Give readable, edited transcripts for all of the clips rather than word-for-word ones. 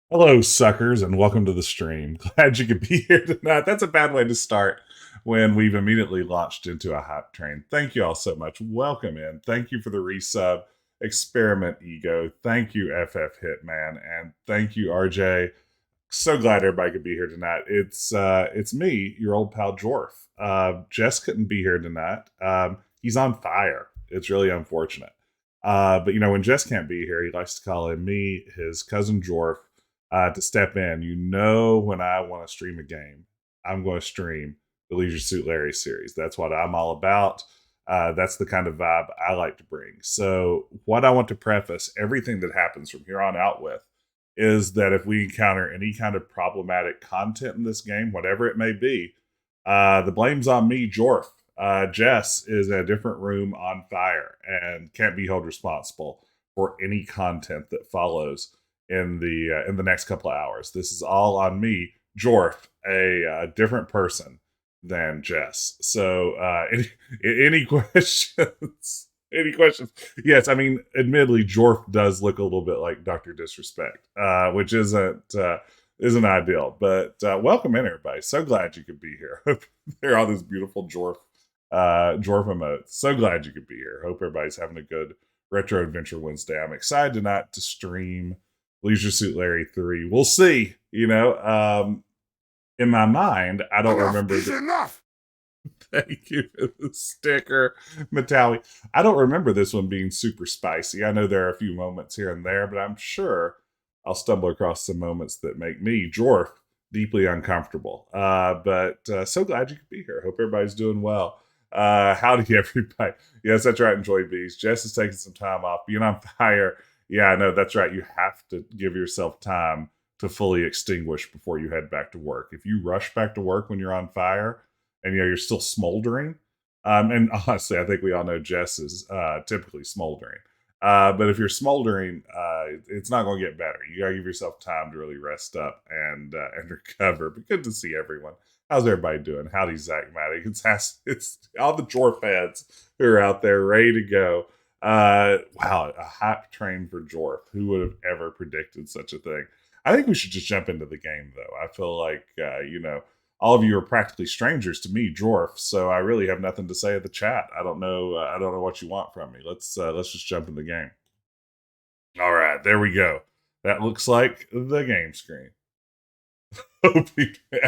Hello, suckers, and welcome to the stream. Glad you could be here tonight. That's a bad way to start when we've immediately launched into a hype train. Thank you all so much. Welcome in. Thank you for the resub, Experiment Ego. Thank you, FF Hitman, and thank you, RJ. So glad everybody could be here tonight. It's me, your old pal Jorf. Jess couldn't be here tonight. He's on fire. It's really unfortunate. But when Jess can't be here, he likes to call in me, his cousin Jorf, to step in. When I want to stream a game, I'm going to stream the Leisure Suit Larry series. That's what I'm all about. That's the kind of vibe I like to bring. So, what I want to preface everything that happens from here on out with is that if we encounter any kind of problematic content in this game, whatever it may be, the blame's on me, Jorf. Jess is in a different room on fire and can't be held responsible for any content that follows in the next couple of hours. This is all on me, Jorf, a different person than Jess. So, any questions? Any questions? Yes, I mean, admittedly, Jorf does look a little bit like Dr. Disrespect, which isn't ideal. But welcome in, everybody. So glad you could be here. There are all these beautiful Jorf emotes. So glad you could be here. Hope everybody's having a good Retro Adventure Wednesday. I'm excited tonight to stream Leisure Suit Larry 3. We'll see. In my mind, I don't remember. Enough. Thank you for the sticker, Matawi. I don't remember this one being super spicy. I know there are a few moments here and there, but I'm sure I'll stumble across some moments that make me, Jorf, deeply uncomfortable. But so glad you could be here. Hope everybody's doing well. Howdy, everybody. Yes, that's right. Enjoy bees. Jess is taking some time off, being on fire. Yeah, I know, that's right. You have to give yourself time to fully extinguish before you head back to work. If you rush back to work when you're on fire and you're still smoldering, and honestly, I think we all know Jess is typically smoldering. But if you're smoldering, it's not going to get better. You got to give yourself time to really rest up and recover. But good to see everyone. How's everybody doing? Howdy, Zach Matic. It's all the Jorf fans who are out there ready to go. Wow, a hype train for Jorf. Who would have ever predicted such a thing? I think we should just jump into the game, though. I feel like, all of you are practically strangers to me, Jorf, so I really have nothing to say at the chat. I don't know what you want from me. Let's just jump in the game. All right, there we go. That looks like the game screen.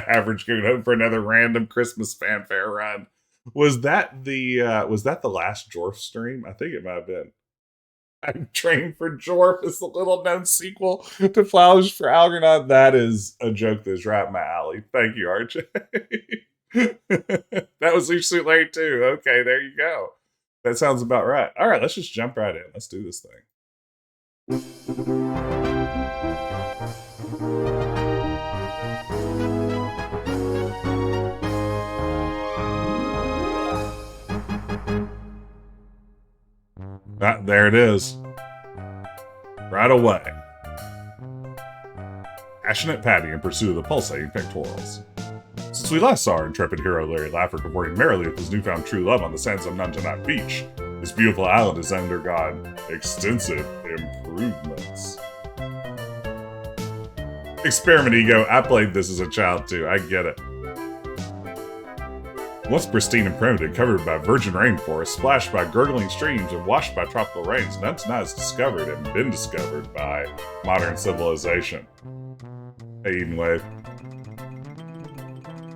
Average Goon, hoping for another random Christmas fanfare run. Was that the last Jorf stream? I think it might have been. I'm Trained for Jorf is the little known sequel to Flowers for Algernon. That is a joke that's right up my alley. Thank you, RJ. That was Leisure Suit Larry too. Okay, there you go. That sounds about right. All right, let's just jump right in. Let's do this thing. There it is. Right away. Passionate Patti in pursuit of the pulsating pectorals. Since we last saw our intrepid hero Larry Laffer cavorting merrily with his newfound true love on the sands of Nontoonyt Beach, this beautiful island has undergone extensive improvements. Experiment Ego, I played this as a child too, I get it. Once pristine and primitive, covered by virgin rainforests, splashed by gurgling streams, and washed by tropical rains, Nontoonyt is discovered and been discovered by modern civilization. Hey, Eden Wave.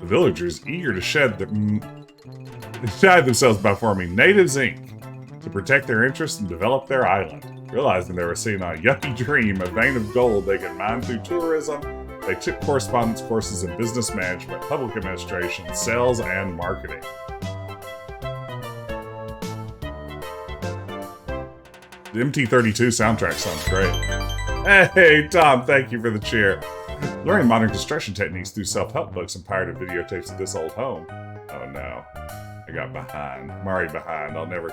The villagers, eager to shed themselves by forming Natives Inc. to protect their interests and develop their island. Realizing they were seeing a yuppie dream, a vein of gold they could mine through tourism, they took correspondence courses in business management, public administration, sales, and marketing. The MT32 soundtrack sounds great. Hey, Tom, thank you for the cheer. Learning modern construction techniques through self-help books and pirated videotapes of this old home. Oh no, I got behind. I'm already behind. I'll never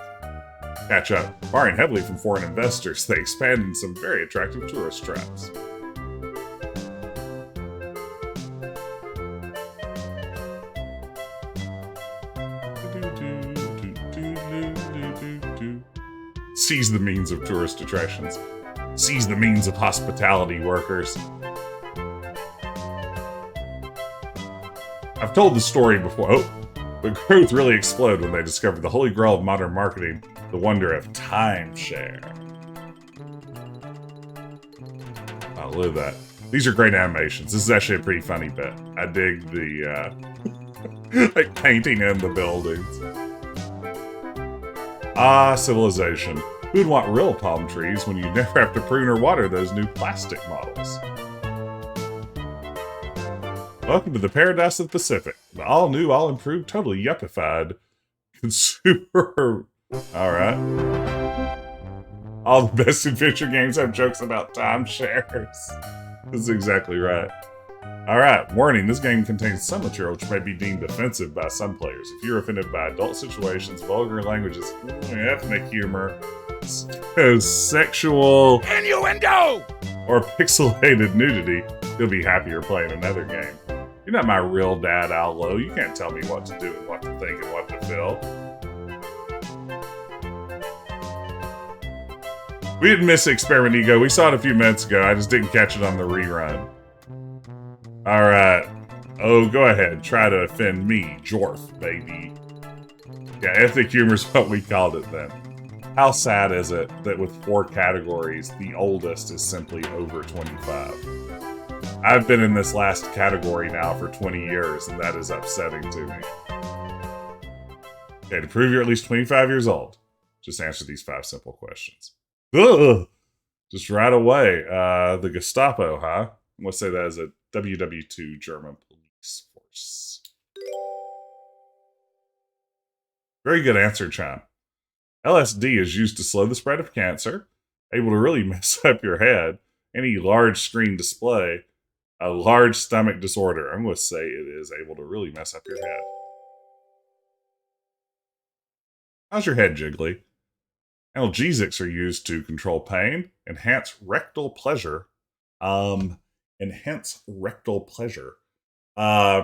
catch up. Borrowing heavily from foreign investors, they expanded in some very attractive tourist traps. Seize the means of tourist attractions. Seize the means of hospitality workers. I've told the story before. Oh, but growth really exploded when they discovered the holy grail of modern marketing, the wonder of timeshare. I love that. These are great animations. This is actually a pretty funny bit. I dig the like painting in the buildings. Ah, civilization. Who'd want real palm trees when you never have to prune or water those new plastic models? Welcome to the paradise of the Pacific. The all-new, all-improved, totally yuppified consumer... Alright. All the best adventure games have jokes about timeshares. This is exactly right. Alright, warning, this game contains some material which may be deemed offensive by some players. If you're offended by adult situations, vulgar languages, ethnic humor, sexual innuendo, or pixelated nudity, you'll be happier playing another game. You're not my real dad, Lowe. You can't tell me what to do and what to think and what to feel. We didn't miss Experiment Ego. We saw it a few minutes ago. I just didn't catch it on the rerun. Alright. Oh, go ahead. Try to offend me. Jorf, baby. Yeah, ethnic humor is what we called it then. How sad is it that with 4 categories, the oldest is simply over 25? I've been in this last category now for 20 years, and that is upsetting to me. Okay, to prove you're at least 25 years old, just answer these 5 simple questions. Ugh! Just right away. The Gestapo, huh? I'm going to say that as a WW2 German police force. Very good answer, Chime. LSD is used to slow the spread of cancer, able to really mess up your head, any large screen display, a large stomach disorder. I'm going to say it is able to really mess up your head. How's your head, Jiggly? Analgesics are used to control pain, enhance rectal pleasure,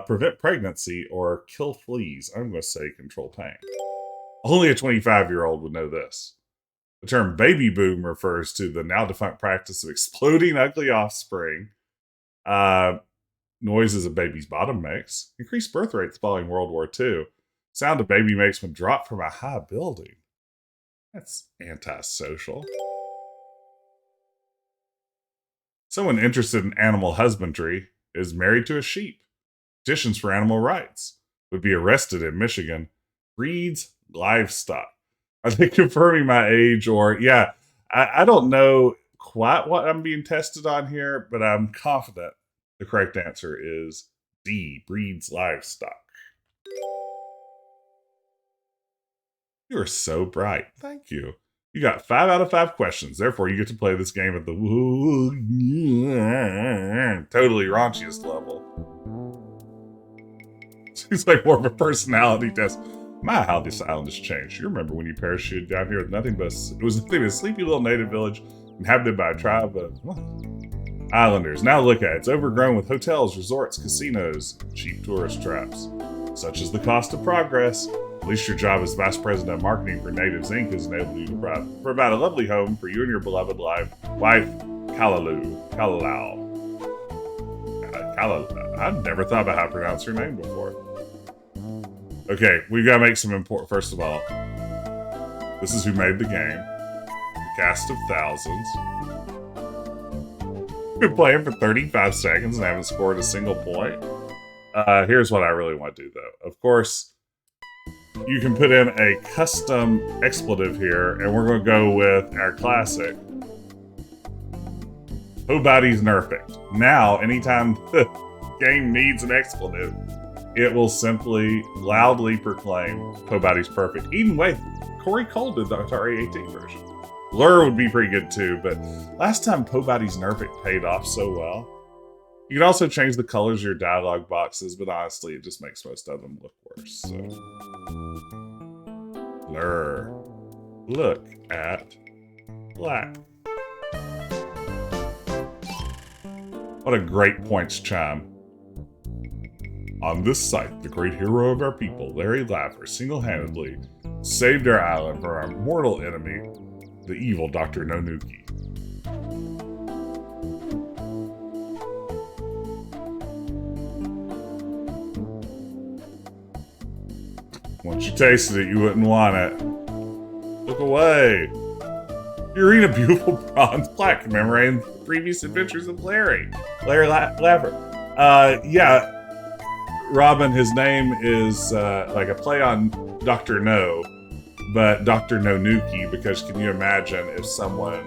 prevent pregnancy, or kill fleas. I'm going to say control pain. Only a 25-year-old would know this. The term baby boom refers to the now defunct practice of exploding ugly offspring, noises a baby's bottom makes, increased birth rates following World War II, sound a baby makes when dropped from a high building. That's antisocial. Someone interested in animal husbandry is married to a sheep, petitions for animal rights, would be arrested in Michigan, breeds livestock. Are they confirming my age or, yeah, I don't know quite what I'm being tested on here, but I'm confident the correct answer is D, breeds livestock. You are so bright. Thank you. You got 5 out of 5 questions. Therefore, you get to play this game at the totally raunchiest level. Seems like more of a personality test. My, how this island has changed. You remember when you parachuted down here with nothing but it was nothing but a sleepy little native village inhabited by a tribe of islanders. Now look at it. It's overgrown with hotels, resorts, casinos, cheap tourist traps. Such is the cost of progress. At least your job as Vice President of Marketing for Natives Inc. has enabled you to provide a lovely home for you and your beloved wife, Kalalau. I've never thought about how to pronounce her name before. Okay, we've got to make some important... First of all, this is who made the game. The cast of thousands. Been playing for 35 seconds and haven't scored a single point. Here's what I really want to do, though. Of course, you can put in a custom expletive here, and we're going to go with our classic. Nobody's perfect. Now, anytime the game needs an expletive, it will simply loudly proclaim Nobody's perfect. Even with Corey Cole did the Atari 18 version. Lure would be pretty good too, but last time Nobody's perfect paid off so well. You can also change the colors of your dialogue boxes, but honestly, it just makes most of them look worse. So, Lure, look at black. What a great points chime. On this site, the great hero of our people, Larry Laffer, single-handedly saved our island from our mortal enemy, the evil Dr. Nontoonyt. Once you tasted it, you wouldn't want it. Look away. You're eating a beautiful bronze plaque commemorating the previous adventures of Larry Laffer. Yeah, Robin, his name is like a play on Dr. No, but Dr. Nontoonyt, because can you imagine if someone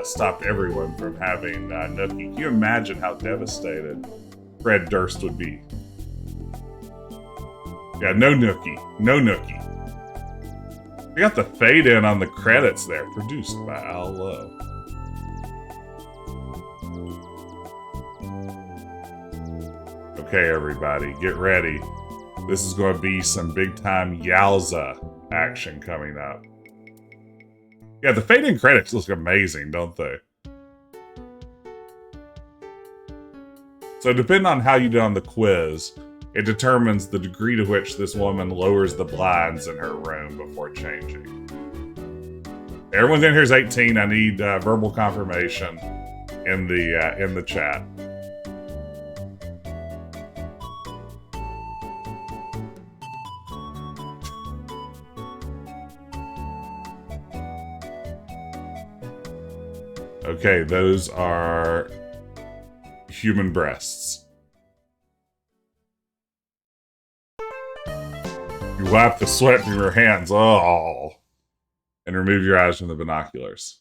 stopped everyone from having Nookie? Can you imagine how devastated Fred Durst would be? Yeah, no Nookie. No Nookie. We got the fade in on the credits there. Produced by Lowe. Okay, everybody, get ready. This is going to be some big time Yowza action coming up. Yeah, the fade in credits look amazing, don't they? So depending on how you do on the quiz, it determines the degree to which this woman lowers the blinds in her room before changing. Everyone in here is 18. I need verbal confirmation in the chat. Okay, those are human breasts. You wipe the sweat from your hands, and remove your eyes from the binoculars.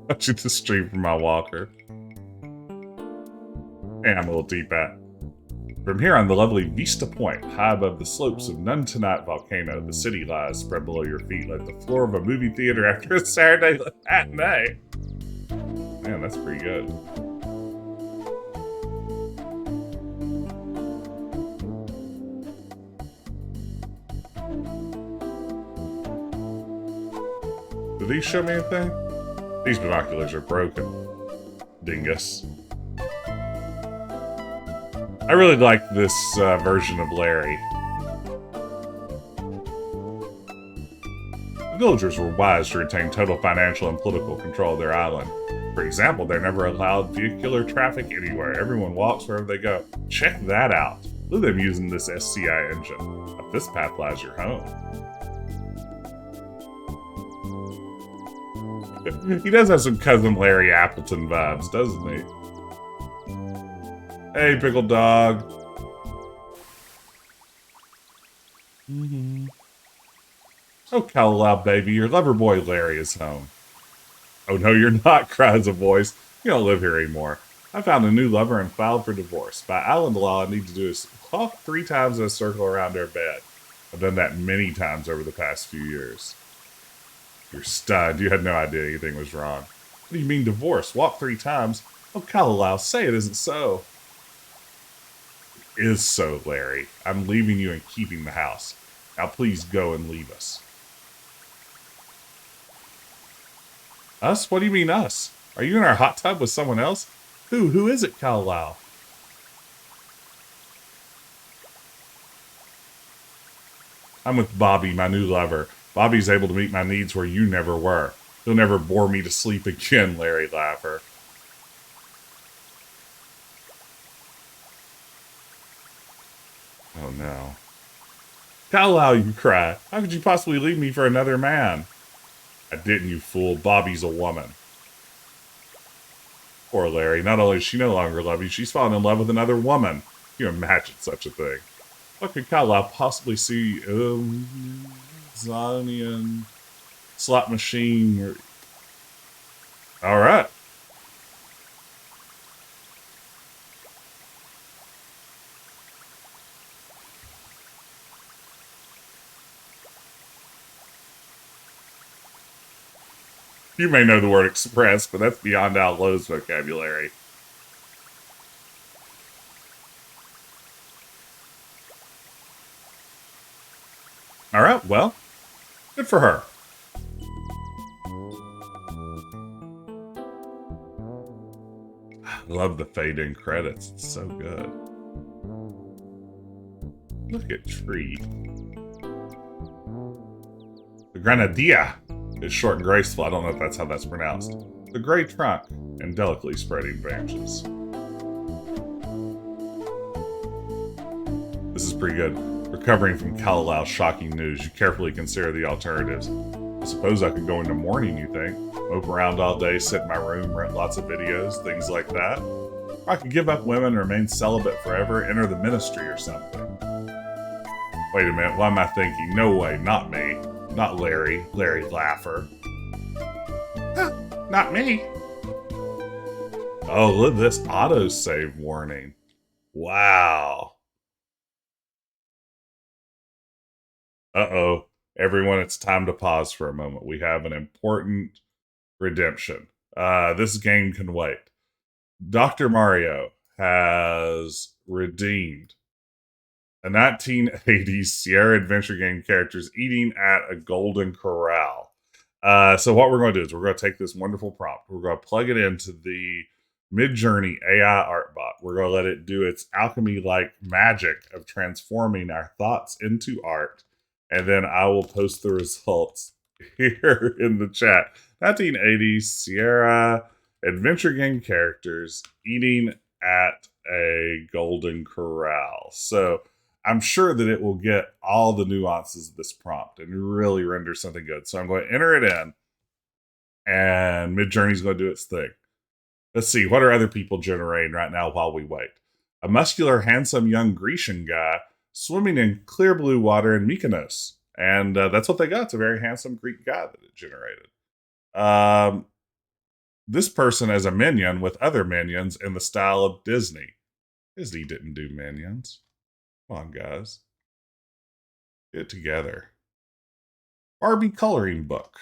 Watching the stream from my walker. And I'm a little deep at. From here on the lovely Vista Point, high above the slopes of Nontoonyt volcano, the city lies spread below your feet like the floor of a movie theater after a Saturday matinee. Man, that's pretty good. Do these show me anything? These binoculars are broken. Dingus. I really like this version of Larry. The villagers were wise to retain total financial and political control of their island. For example, they're never allowed vehicular traffic anywhere. Everyone walks wherever they go. Check that out. Look at them using this SCI engine. Up this path lies your home. He does have some Cousin Larry Appleton vibes, doesn't he? Hey, pickle dog. Oh, Kalalau, baby, your lover boy Larry is home. Oh, no, you're not, cries a voice. You don't live here anymore. I found a new lover and filed for divorce. By island law, I need to do is walk 3 times in a circle around their bed. I've done that many times over the past few years. You're stunned. You had no idea anything was wrong. What do you mean divorce? Walk 3 times? Oh, Kalalau, say it isn't so. It is so, Larry. I'm leaving you and keeping the house. Now please go and leave us. Us? What do you mean us? Are you in our hot tub with someone else? Who? Who is it, Kalalau? I'm with Bobby, my new lover. Bobby's able to meet my needs where you never were. He'll never bore me to sleep again, Larry Laffer. Oh no. Kalalau, you cry. How could you possibly leave me for another man? I didn't, you fool. Bobby's a woman. Poor Larry. Not only does she no longer love you, she's fallen in love with another woman. Can you imagine such a thing? What could Kalalau possibly see? Zonian slot machine. All right. You may know the word express, but that's beyond Al Lowe's vocabulary. All right, well, good for her. I love the fade-in credits. It's so good. Look at Tree. The Grenadilla is short and graceful. I don't know if that's how that's pronounced. The gray trunk and delicately spreading branches. This is pretty good. Recovering from Kalalau's shocking news, you carefully consider the alternatives. I suppose I could go into mourning, you think? Mope around all day, sit in my room, rent lots of videos, things like that. Or I could give up women, remain celibate forever, enter the ministry or something. Wait a minute, what am I thinking? No way, not me. Not Larry Laffer. Huh, not me. Oh, look at this autosave warning. Wow. Uh-oh. Everyone, it's time to pause for a moment. We have an important redemption. This game can wait. Dr. Mario has redeemed a 1980s Sierra adventure game characters eating at a golden corral. So what we're going to do is we're going to take this wonderful prompt. We're going to plug it into the Midjourney AI art bot. We're going to let it do its alchemy-like magic of transforming our thoughts into art. And then I will post the results here in the chat. 1980s Sierra adventure game characters eating at a golden corral. So I'm sure that it will get all the nuances of this prompt and really render something good. So I'm going to enter it in, and Midjourney's going to do its thing. Let's see, what are other people generating right now while we wait? A muscular, handsome young Grecian guy swimming in clear blue water in Mykonos. And that's what they got. It's a very handsome Greek guy that it generated. This person as a minion with other minions in the style of Disney. Disney didn't do minions. Come on, guys. Get it together. Barbie coloring book.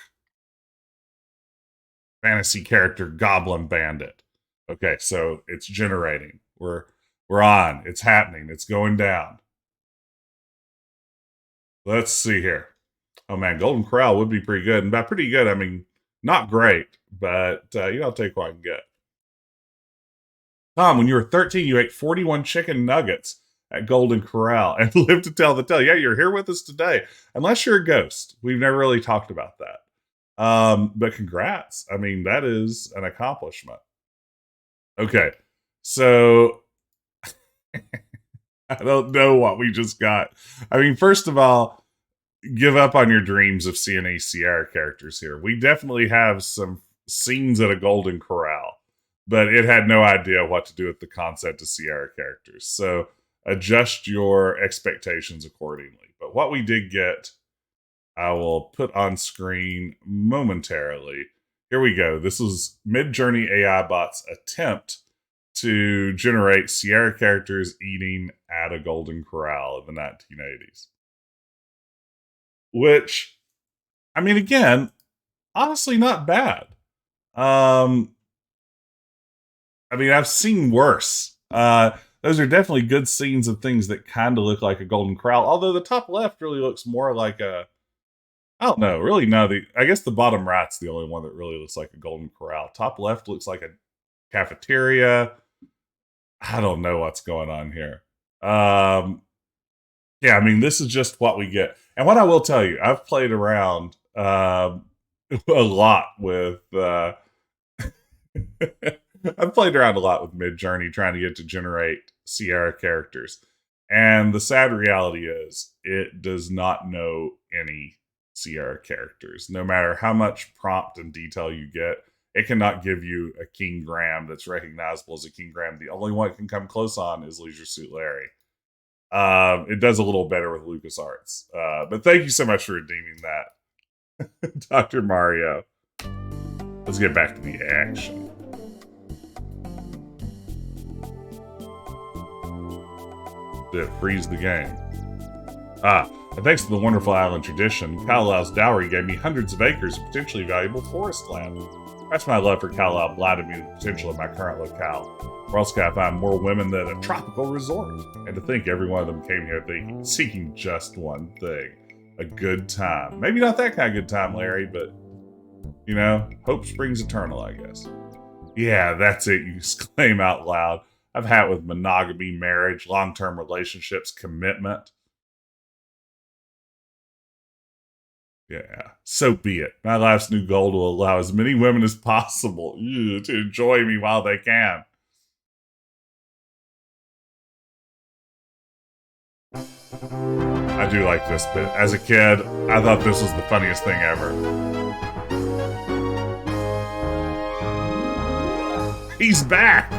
Fantasy character Goblin Bandit. Okay, so it's generating. We're on. It's happening. It's going down. Let's see here. Oh man, Golden Corral would be pretty good. And by pretty good, I mean not great, but I'll take what I can get. Tom, when you were 13, you ate 41 chicken nuggets at Golden Corral and lived to tell the tale. Yeah, you're here with us today. Unless you're a ghost. We've never really talked about that. But congrats. I mean, that is an accomplishment. Okay, so I don't know what we just got. I mean, first of all, give up on your dreams of seeing any Sierra characters here. We definitely have some scenes at a Golden Corral, but it had no idea what to do with the concept of Sierra characters. So adjust your expectations accordingly. But what we did get, I will put on screen momentarily. Here we go. This was Midjourney AI bot's attempt to generate Sierra characters eating at a Golden Corral in the 1980s. Which, I mean, again, honestly, not bad. I mean, I've seen worse. Those are definitely good scenes of things that kind of look like a Golden Corral. Although the top left really looks more like a, I don't know, really no. I guess the bottom right's the only one that really looks like a Golden Corral. Top left looks like a cafeteria. I don't know what's going on here. Yeah, I mean, this is just what we get. And what I will tell you, I've played around a lot with I've played around a lot with Midjourney trying to get to generate Sierra characters. And the sad reality is it does not know any Sierra characters. No matter how much prompt and detail you get, it cannot give you a King Graham that's recognizable as a King Graham. The only one it can come close on is Leisure Suit Larry. It does a little better with LucasArts. But thank you so much for redeeming that, Dr. Mario. Let's get back to the action. Did it freeze the game? And thanks to the wonderful island tradition, Kalalau's dowry gave me hundreds of acres of potentially valuable forest land. That's my love for Kalalau blinded me to the potential of my current locale. Where else can I find more women than a tropical resort? And to think every one of them came here seeking just one thing. A good time. Maybe not that kind of good time, Larry, but, hope springs eternal, I guess. Yeah, that's it, you exclaim out loud. I've had it with monogamy, marriage, long-term relationships, commitment. Yeah, so be it. My life's new goal will allow as many women as possible to enjoy me while they can. I do like this bit. As a kid, I thought this was the funniest thing ever. He's back!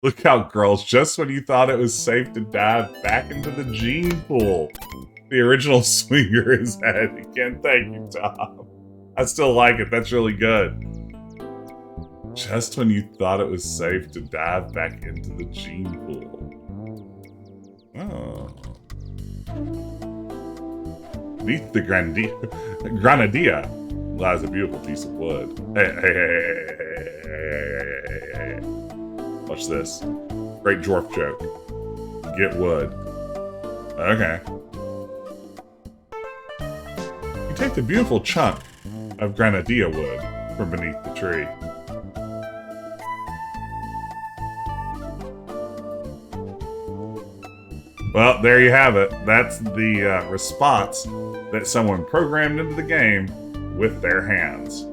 Look out, girls. Just when you thought it was safe to dive back into the gene pool. The original swinger is head. Again, thank you, Tom. I still like it. That's really good. Just when you thought it was safe to dive back into the gene pool. Oh. Beneath the Granadilla lies a beautiful piece of wood. Hey. Watch this. Great Jorf joke. Get wood. Okay. You take the beautiful chunk of Granadilla wood from beneath the tree. Well, there you have it. That's the response that someone programmed into the game with their hands.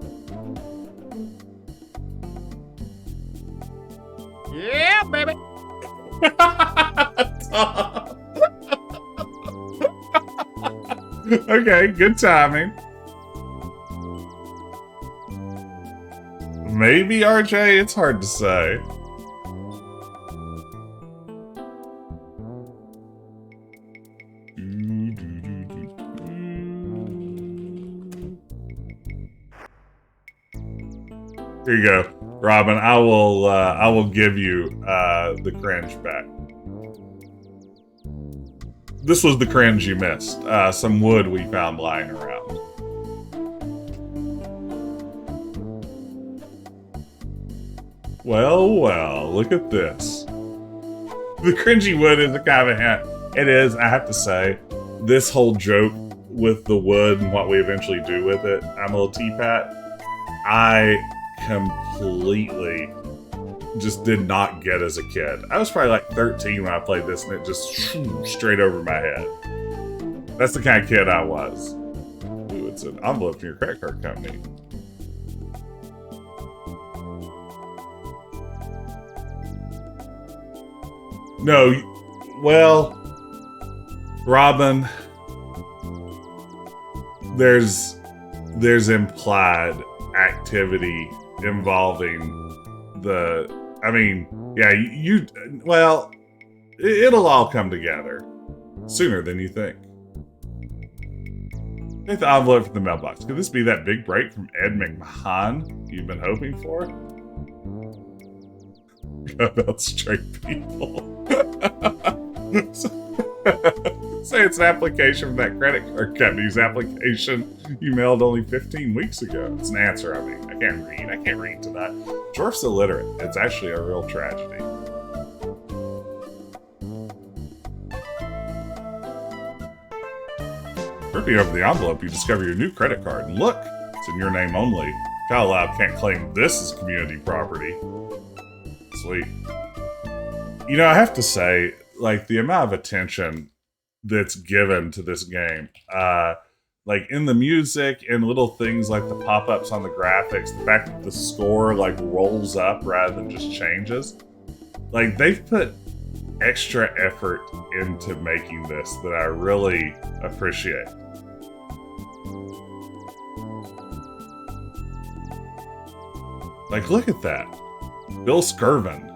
Yeah, baby. Okay, good timing. Maybe RJ, it's hard to say. Here you go, Robin. I will give you the cringe back. This was the cringe you missed. Some wood we found lying around. Well, look at this. The cringy wood is a kind of a hint. It is, I have to say, this whole joke with the wood and what we eventually do with it, I'm a little teapot. I completely just did not get as a kid. I was probably like 13 when I played this and it just straight over my head. That's the kind of kid I was. Ooh, it's an envelope from your credit card company. No, well, Robin, there's implied activity involving the, I mean, yeah, well, it'll all come together sooner than you think. Take the envelope from the mailbox. Could this be that big break from Ed McMahon you've been hoping for? About straight people. Say it's an application from that credit card company's application you mailed only 15 weeks ago. It's an answer, I mean. I can't read tonight. Jorf's illiterate. It's actually a real tragedy. Ripping over the envelope, you discover your new credit card. And look, it's in your name only. Kyle Lowe can't claim this as community property. Sweet. You know, I have to say, like, the amount of attention that's given to this game, like in the music and little things like the pop-ups on the graphics, the fact that the score like rolls up rather than just changes, like they've put extra effort into making this that I really appreciate. Like, look at that. Bill Skirvin.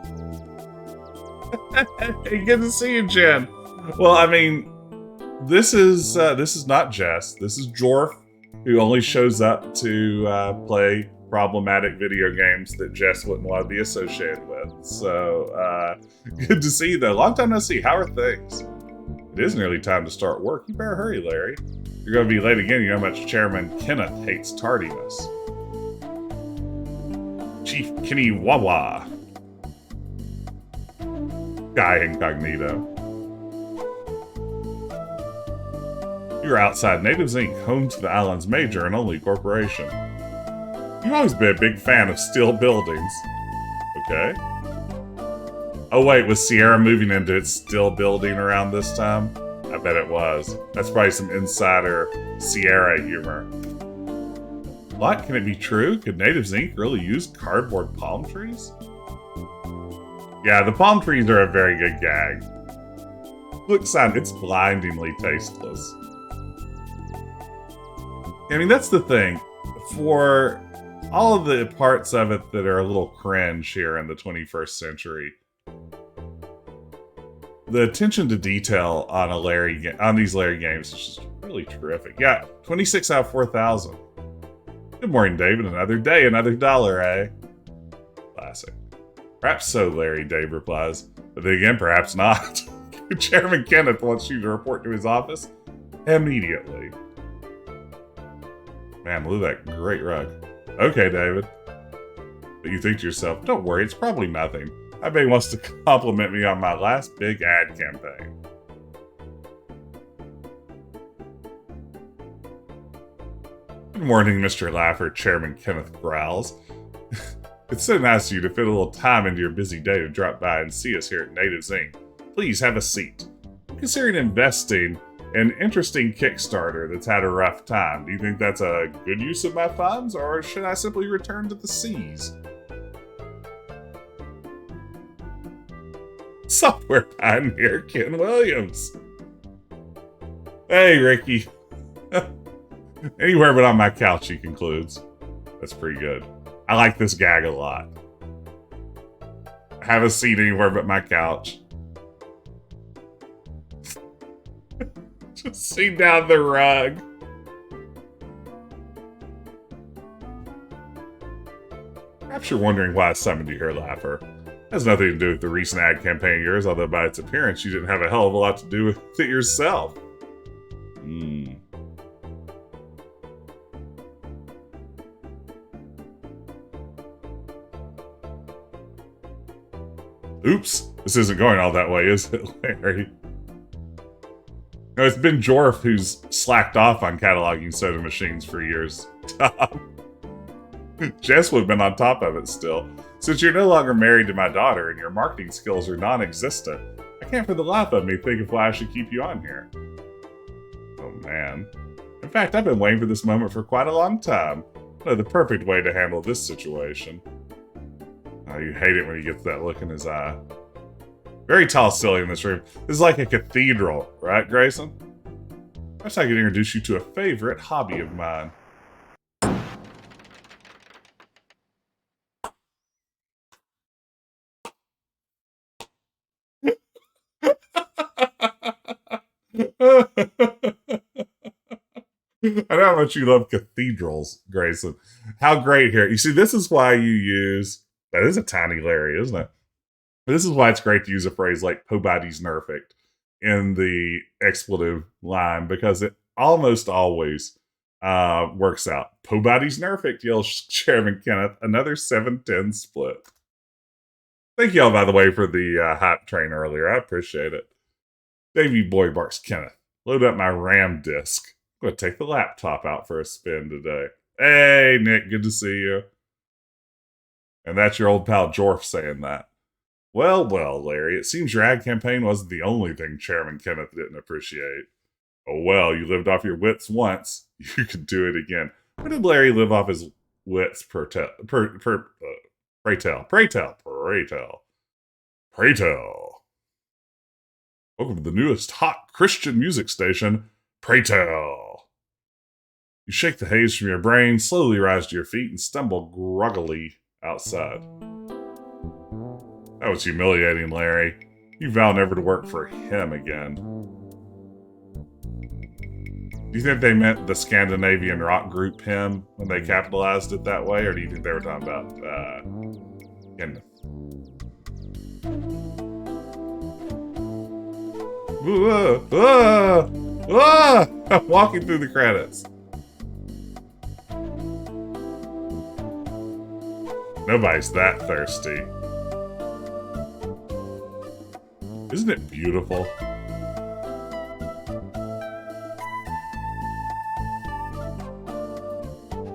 Hey, good to see you, Jen. Well, I mean, this is not Jess. This is Jorf, who only shows up to play problematic video games that Jess wouldn't want to be associated with. So, good to see you, though. Long time no see. How are things? It is nearly time to start work. You better hurry, Larry. You're going to be late again. You know how much Chairman Kenneth hates tardiness. Chief Kenny Wawa. Guy Incognito. You're outside Natives Inc., home to the island's major and only corporation. You've always been a big fan of steel buildings. Okay. Oh wait, was Sierra moving into its steel building around this time? I bet it was. That's probably some insider Sierra humor. What? Can it be true? Could Natives Inc. really use cardboard palm trees? Yeah, the palm trees are a very good gag. Look, son, it's blindingly tasteless. I mean, that's the thing. For all of the parts of it that are a little cringe here in the 21st century, the attention to detail on these Larry games is just really terrific. Yeah, 26 out of 4,000. Good morning, David. Another day, another dollar, eh? Classic. Perhaps so, Larry, Dave replies. But then again, perhaps not. Chairman Kenneth wants you to report to his office immediately. Man, look at that great rug. Okay, David. But you think to yourself, don't worry, it's probably nothing. I bet he wants to compliment me on my last big ad campaign. Good morning, Mr. Laffer, Chairman Kenneth growls. It's so nice of you to fit a little time into your busy day to drop by and see us here at Natives Inc. Please have a seat. I'm considering investing in an interesting Kickstarter that's had a rough time. Do you think that's a good use of my funds, or should I simply return to the seas? Software pioneer Ken Williams. Hey, Ricky. Anywhere but on my couch, he concludes. That's pretty good. I like this gag a lot. Have a seat anywhere but my couch. Just sit down the rug. Perhaps you're wondering why I summoned you here, Laffer. It has nothing to do with the recent ad campaign of yours, although by its appearance you didn't have a hell of a lot to do with it yourself. Oops, this isn't going all that way, is it, Larry? No, it's been Jorf who's slacked off on cataloging soda machines for years. Jess would have been on top of it still. Since you're no longer married to my daughter and your marketing skills are non-existent, I can't for the life of me think of why I should keep you on here. Oh man. In fact, I've been waiting for this moment for quite a long time. I know the perfect way to handle this situation. Oh, you hate it when he gets that look in his eye. Very tall silly in this room. This is like a cathedral, right, Grayson? Perhaps I could introduce you to a favorite hobby of mine. I know how much you love cathedrals, Grayson. How great here. You see, this is why you use... That is a tiny Larry, isn't it? This is why it's great to use a phrase like "po body's nerfect" in the expletive line, because it almost always works out. Po body's nerfect, yells Chairman Kenneth. Another 7-10 split. Thank y'all, by the way, for the hype train earlier. I appreciate it. Davey boy barks Kenneth. Load up my RAM disk. I'm going to take the laptop out for a spin today. Hey, Nick, good to see you. And that's your old pal Jorf saying that. Well, Larry, it seems your ad campaign wasn't the only thing Chairman Kenneth didn't appreciate. Oh well, you lived off your wits once. You could do it again. When did Larry live off his wits pray tell. Welcome to the newest hot Christian music station, Pray Tell. You shake the haze from your brain, slowly rise to your feet, and stumble groggily outside. That was humiliating, Larry. You vow never to work for him again. Do you think they meant the Scandinavian rock group him when they capitalized it that way, or do you think they were talking about Kenneth? I'm walking through the credits. Nobody's that thirsty. Isn't it beautiful?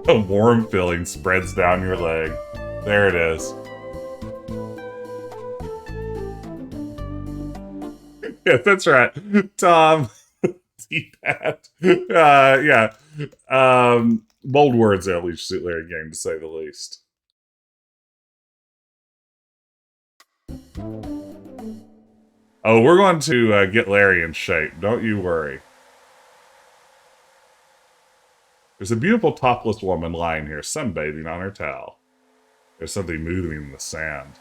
A warm feeling spreads down your leg. There it is. Yeah, that's right. Tom. D-Pat. Yeah. Bold words there, Leisure Suit Larry game, to say the least. Oh, we're going to get Larry in shape. Don't you worry. There's a beautiful topless woman lying here, sunbathing on her towel. There's something moving in the sand.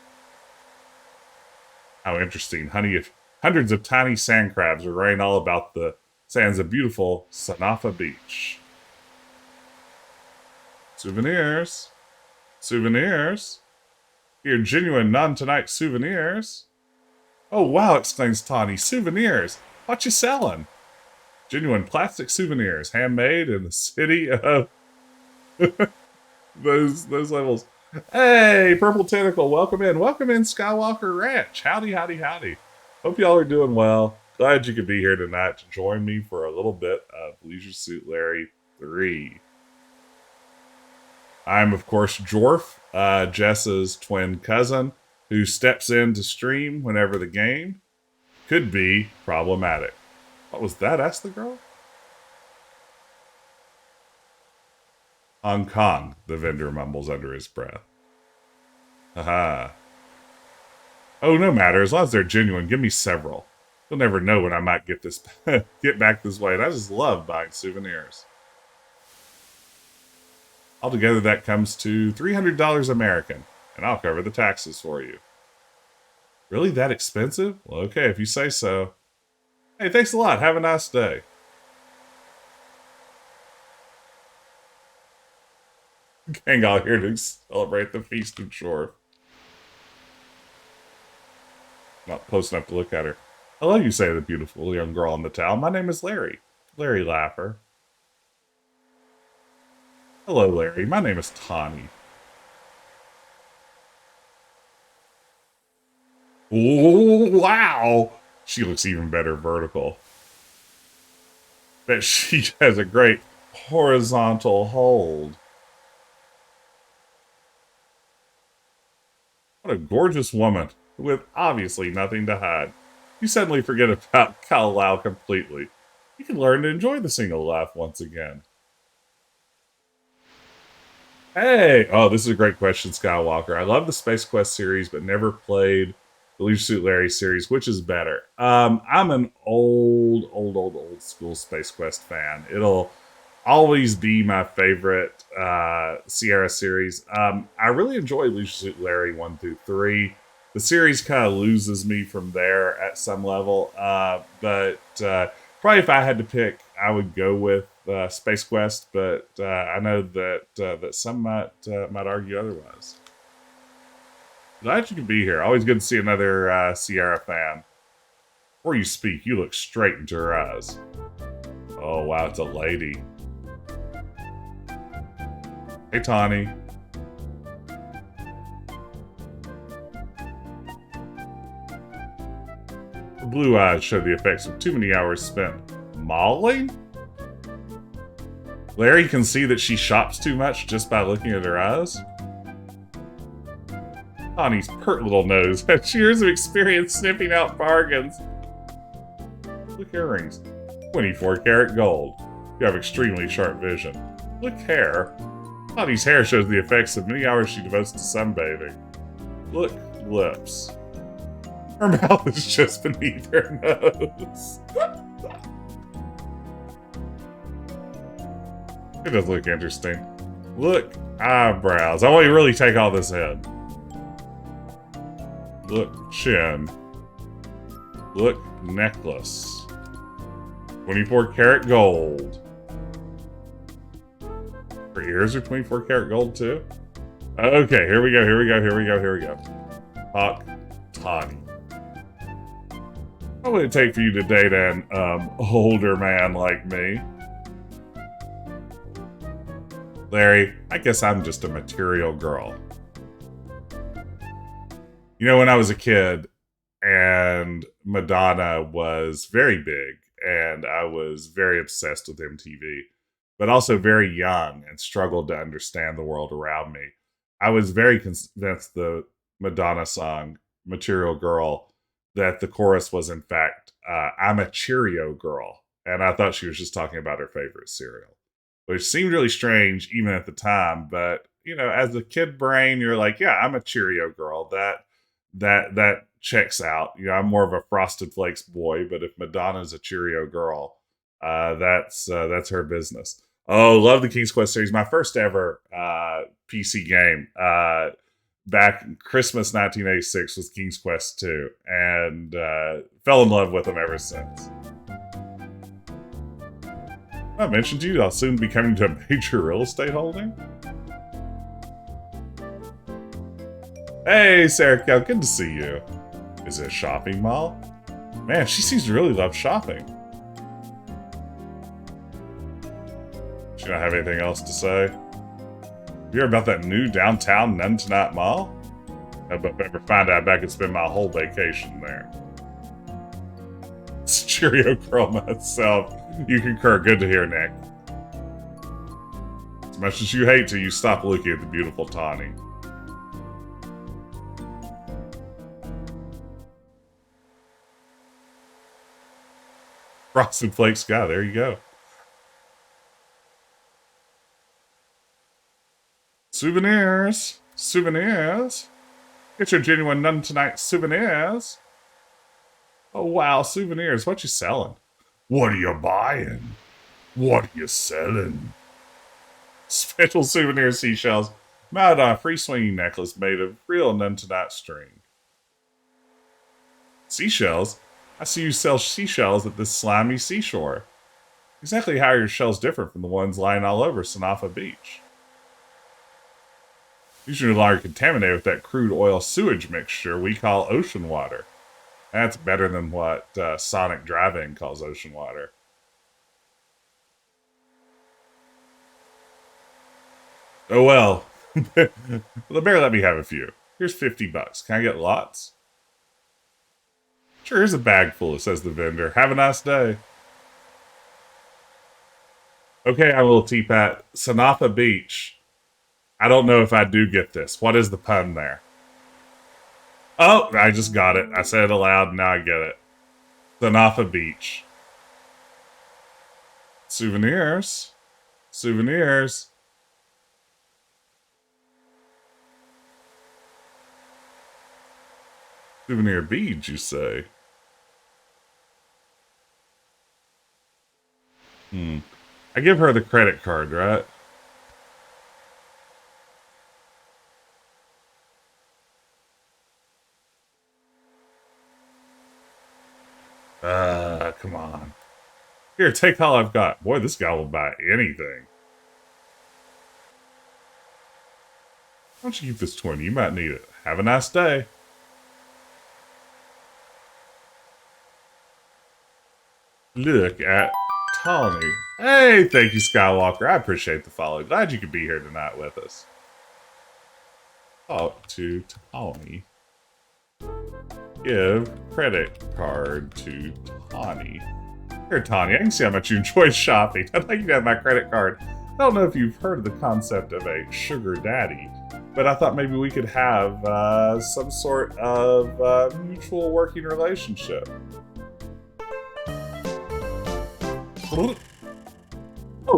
How interesting. Hundreds of tiny sand crabs are running all about the sands of beautiful Sanafa Beach. Souvenirs. Souvenirs. Here, genuine Nontoonyt souvenirs. Oh, wow, exclaims Tawni. Souvenirs. What you selling? Genuine plastic souvenirs, handmade in the city of those levels. Hey, Purple Tentacle, welcome in. Welcome in Skywalker Ranch. Howdy, howdy, howdy. Hope y'all are doing well. Glad you could be here tonight to join me for a little bit of Leisure Suit Larry 3. I'm, of course, Jorf, Jess's twin cousin, who steps in to stream whenever the game could be problematic. What was that? Asked the girl. Hong Kong, the vendor mumbles under his breath. Haha. Oh, no matter. As long as they're genuine, give me several. You'll never know when I might get back this way. And I just love buying souvenirs. Altogether, that comes to $300 American, and I'll cover the taxes for you. Really that expensive? Well, okay, if you say so. Hey, thanks a lot. Have a nice day. Gang out here to celebrate the feast of Jorf. Not close enough to look at her. Hello, you say, the beautiful young girl in the towel. My name is Larry. Larry Laffer. Hello, Larry. My name is Tawni. Oh, wow! She looks even better vertical. Bet she has a great horizontal hold. What a gorgeous woman, with obviously nothing to hide. You suddenly forget about Kal completely. You can learn to enjoy the single life once again. Hey! Oh, this is a great question, Skywalker. I love the Space Quest series, but never played the Leisure Suit Larry series. Which is better? I'm an old school Space Quest fan. It'll always be my favorite Sierra series. I really enjoy Leisure Suit Larry 1 through 3. The series kind of loses me from there at some level, but probably if I had to pick, I would go with Space Quest. But I know that some might argue otherwise. Glad you could be here. Always good to see another Sierra fan. Before you speak, you look straight into her eyes. Oh wow, it's a lady. Hey, Tawni. Her blue eyes show the effects of too many hours spent modeling? Larry can see that she shops too much just by looking at her eyes. Tawni's pert little nose has years of experience sniffing out bargains. Look, earrings. 24 karat gold. You have extremely sharp vision. Look, hair. Tawni's hair shows the effects of many hours she devotes to sunbathing. Look, lips. Her mouth is just beneath her nose. It does look interesting. Look, eyebrows. I want you to really take all this in. Look, chin. Look, necklace. 24 karat gold. Her ears are 24 karat gold too? Okay, here we go. Talk Tawni. What would it take for you to date an older man like me? Larry, I guess I'm just a material girl. You know, when I was a kid and Madonna was very big and I was very obsessed with MTV, but also very young and struggled to understand the world around me, I was very convinced the Madonna song, Material Girl, that the chorus was in fact, I'm a Cheerio girl. And I thought she was just talking about her favorite cereal. which seemed really strange even at the time. But you know, as a kid brain, you're like, yeah, I'm a Cheerio girl. That checks out. You know, I'm more of a Frosted Flakes boy, but if Madonna's a Cheerio girl, that's her business. Oh, love the King's Quest series. My first ever PC game back in Christmas 1986 was King's Quest 2, and fell in love with them ever since. I mentioned to you, I'll soon be coming to a major real estate holding. Hey, Sarah Cal, good to see you. Is it a shopping mall? Man, she seems to really love shopping. She don't have anything else to say? You heard about that new downtown Nontoonyt Mall? If I ever find out, I could spend my whole vacation there. It's Cheerio girl myself. You concur. Good to hear, Nick. As much as you hate to, you stop looking at the beautiful Tawni. Frosted Flakes guy, there you go. Souvenirs. Souvenirs. Get your genuine Nontoonyt souvenirs. Oh, wow, souvenirs. What you selling? What are you buying? What are you selling? Special souvenir seashells mounted on a free swinging necklace made of real Nontoonyt string. Seashells? I see you sell seashells at this slimy seashore. Exactly how are your shells different from the ones lying all over Sanafa Beach? These are no longer contaminated with that crude oil sewage mixture we call ocean water. That's better than what Sonic Drive-In calls ocean water. Oh well. Well, better let me have a few. Here's $50. Can I get lots? Sure, here's a bag full, says the vendor. Have a nice day. Okay, I'm a little teapot. Sanafa Beach. I don't know if I do get this. What is the pun there? Oh, I just got it. I said it aloud, now I get it. Sanafa Beach. Souvenirs. Souvenirs. Souvenir beads, you say? I give her the credit card, right? Come on. Here, take all I've got. Boy, this guy will buy anything. Why don't you keep this 20? You might need it. Have a nice day. Look at Tawni. Hey, thank you, Skywalker. I appreciate the follow. Glad you could be here tonight with us. Talk to Tawni. Give credit card to Tawni. Here, Tawni, I can see how much you enjoy shopping. I'd like you to have my credit card. I don't know if you've heard of the concept of a sugar daddy, but I thought maybe we could have some sort of mutual working relationship. Oh,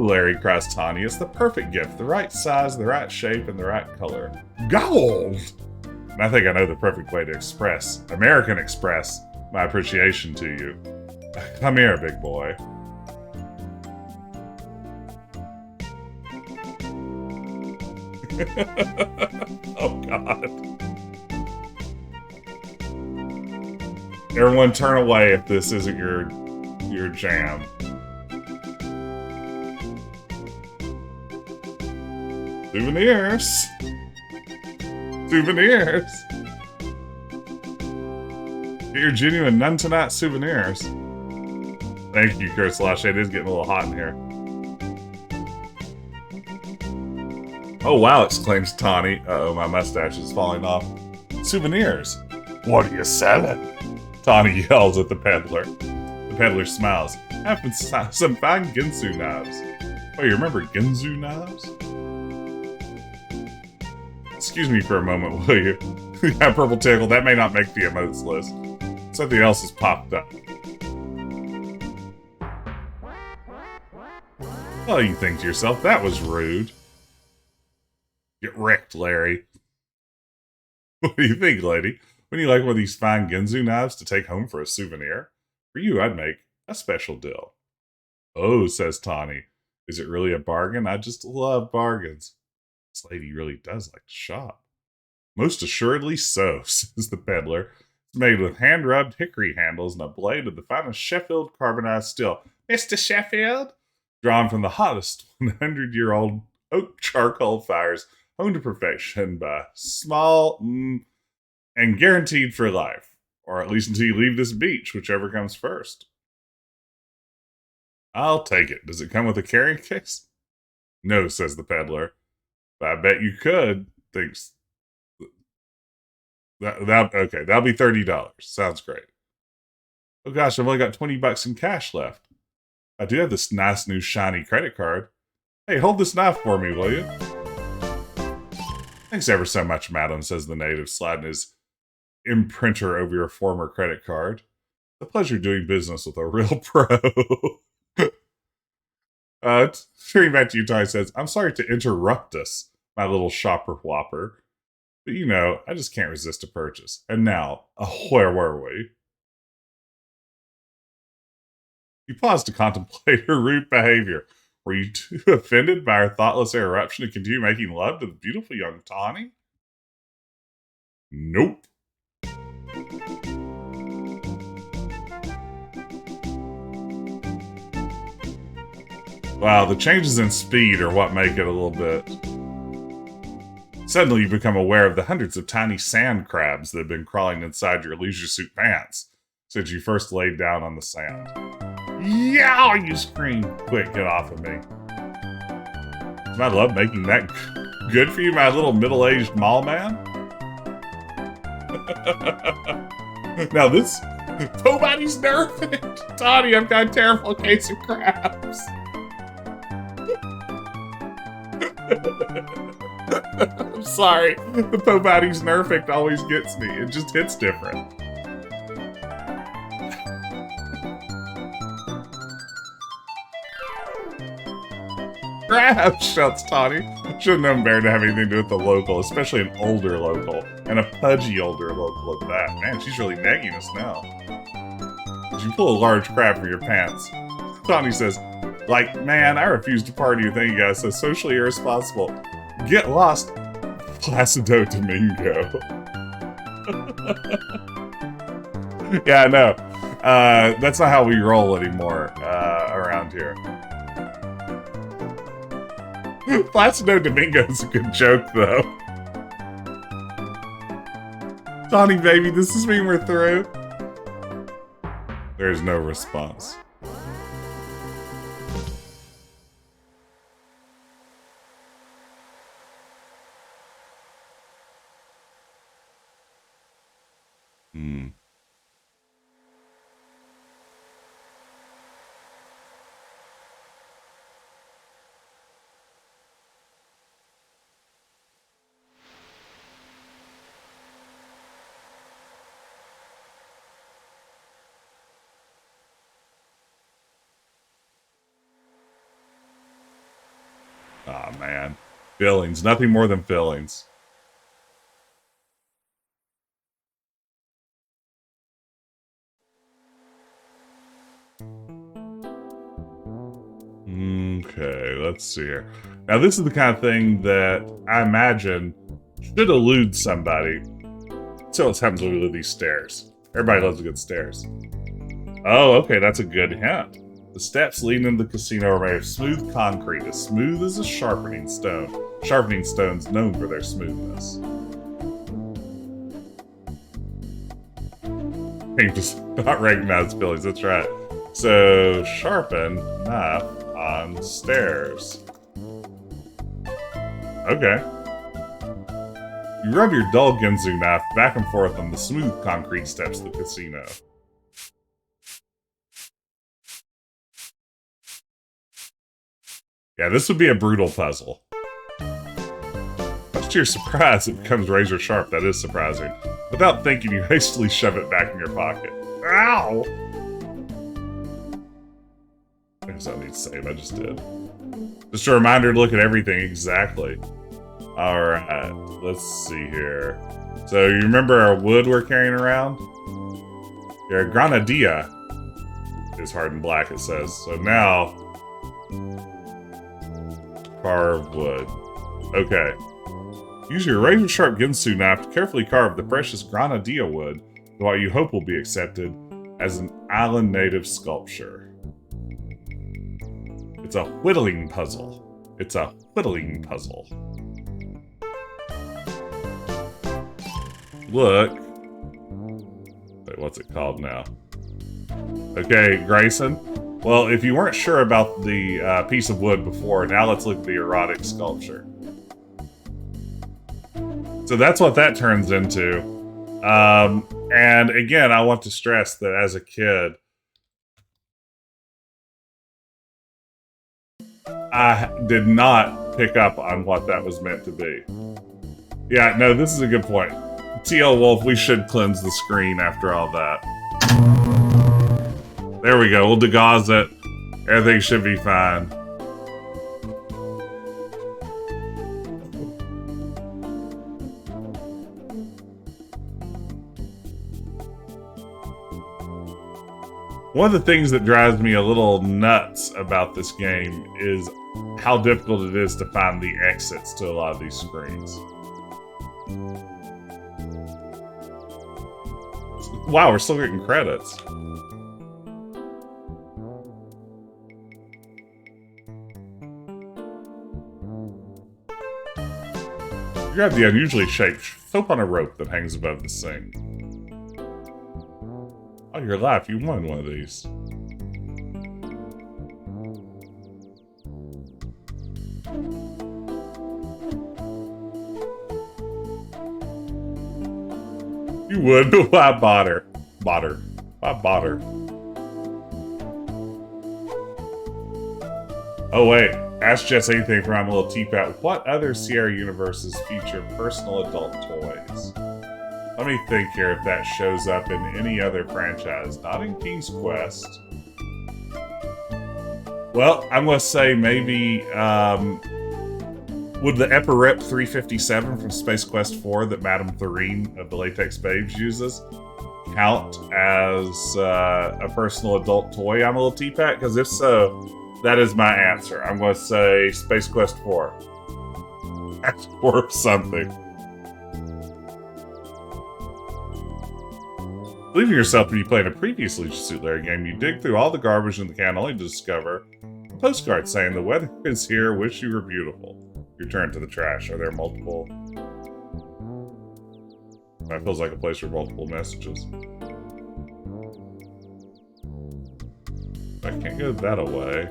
Larry, cries Tawni, it's the perfect gift. The right size, the right shape, and the right color. Gold! And I think I know the perfect way to express, American Express, my appreciation to you. Come here, big boy. Oh, God. Everyone turn away if this isn't your jam. Souvenirs. Souvenirs. Get your genuine Nontoonyt souvenirs. Thank you, Kurslash. It is getting a little hot in here. Oh, wow, exclaims Tawni. Uh-oh, my mustache is falling off. Souvenirs. What are you selling? Tawni yells at the peddler. The peddler smiles. I have some fine Ginsu knives. Oh, you remember Ginsu knives? Excuse me for a moment, will you? Yeah, Purple Tickle, that may not make the emotes list. Something else has popped up. Well, you think to yourself, that was rude. Get wrecked, Larry. What do you think, lady? Wouldn't you like one of these fine Ginzu knives to take home for a souvenir? For you, I'd make a special deal. Oh, says Tawni. Is it really a bargain? I just love bargains. This lady really does like to shop. Most assuredly so, says the peddler. It's made with hand-rubbed hickory handles and a blade of the finest Sheffield carbonized steel. Mr. Sheffield? Drawn from the hottest 100-year-old oak charcoal fires, honed to perfection by small and guaranteed for life. Or at least until you leave this beach, whichever comes first. I'll take it. Does it come with a carrying case? No, says the peddler. But I bet you could. Thinks okay, that'll be $30. Sounds great. Oh gosh, I've only got $20 in cash left. I do have this nice new shiny credit card. Hey, hold this knife for me, will you? Thanks ever so much, madam, says the native, sliding his imprinter over your former credit card. It's a pleasure doing business with a real pro. Turning back to you, Ty says, I'm sorry to interrupt us, my little shopper whopper. But you know, I just can't resist a purchase. And now, where were we? You paused to contemplate her rude behavior. Were you too offended by her thoughtless interruption to continue making love to the beautiful young Tawni? Nope. Wow, the changes in speed are what make it a little bit... Suddenly you become aware of the hundreds of tiny sand crabs that have been crawling inside your leisure suit pants since you first laid down on the sand. Yeah, you scream. Quick, get off of me. I love making that good for you, my little middle-aged mall man. Now this... Nobody's nerfing. Tawni, I've got a terrible case of crabs. I'm sorry. The Pobody's Nerfic always gets me. It just hits different. Crabs, shouts Tawni. Should have known better to have anything to do with the local, especially an older local. And a pudgy older local at that. Man, she's really nagging us now. Did you pull a large crab from your pants? Tawni says, like, man, I refuse to pardon you. Thank you guys. So socially irresponsible. Get lost, Placido Domingo. Yeah, no. That's not how we roll anymore around here. Placido Domingo is a good joke, though. Tawni, baby, does this mean we're through? There's no response. Aw, man. Fillings. Nothing more than fillings. Okay, let's see here. Now, this is the kind of thing that I imagine should elude somebody. So let's happen to elude these stairs. Everybody loves a good stairs. Oh, okay, that's a good hint. The steps leading into the casino are made of smooth concrete, as smooth as a sharpening stone. Sharpening stones known for their smoothness. You just not recognize Billy's, that's right. So, sharpen knife on stairs. Okay. You rub your dull Ginzu knife back and forth on the smooth concrete steps of the casino. Yeah, this would be a brutal puzzle. Much to your surprise, it becomes razor sharp. That is surprising. Without thinking, you hastily shove it back in your pocket. Ow! I guess I need to save. I just did. Just a reminder to look at everything. Exactly. All right. Let's see here. So you remember our wood we're carrying around? Your granadilla is hardened black, it says. So now, carve wood. Okay. Use your razor-sharp Ginsu knife to carefully carve the precious granadilla wood to what you hope will be accepted as an island native sculpture. It's a whittling puzzle. It's a whittling puzzle. Look. Wait, what's it called now? Okay, Grayson. Well, if you weren't sure about the piece of wood before, now let's look at the erotic sculpture. So that's what that turns into. And again, I want to stress that as a kid, I did not pick up on what that was meant to be. Yeah, no, this is a good point. TL Wolf, we should cleanse the screen after all that. There we go. We'll degauss it. Everything should be fine. One of the things that drives me a little nuts about this game is how difficult it is to find the exits to a lot of these screens. Wow, we're still getting credits. You grab the unusually shaped soap on a rope that hangs above the sink. Oh, your life, you won one of these. You would, but why bother? Why bother? Oh wait, ask Jess anything from my little teapot. What other Sierra universes feature personal adult toys? Let me think here if that shows up in any other franchise. Not in King's Quest. Well, I'm going to say maybe, would the Epirep 357 from Space Quest 4 that Madame Thorine of the Latex Babes uses count as a personal adult toy I'm a little teapot? Because if so, that is my answer. I'm going to say Space Quest 4. That's or something. Believe in yourself when you play in a previous Leisure Suit Larry game, you dig through all the garbage in the can only to discover a postcard saying, "The weather is here, wish you were beautiful." You turn to the trash. Are there multiple? That feels like a place for multiple messages. I can't go that away.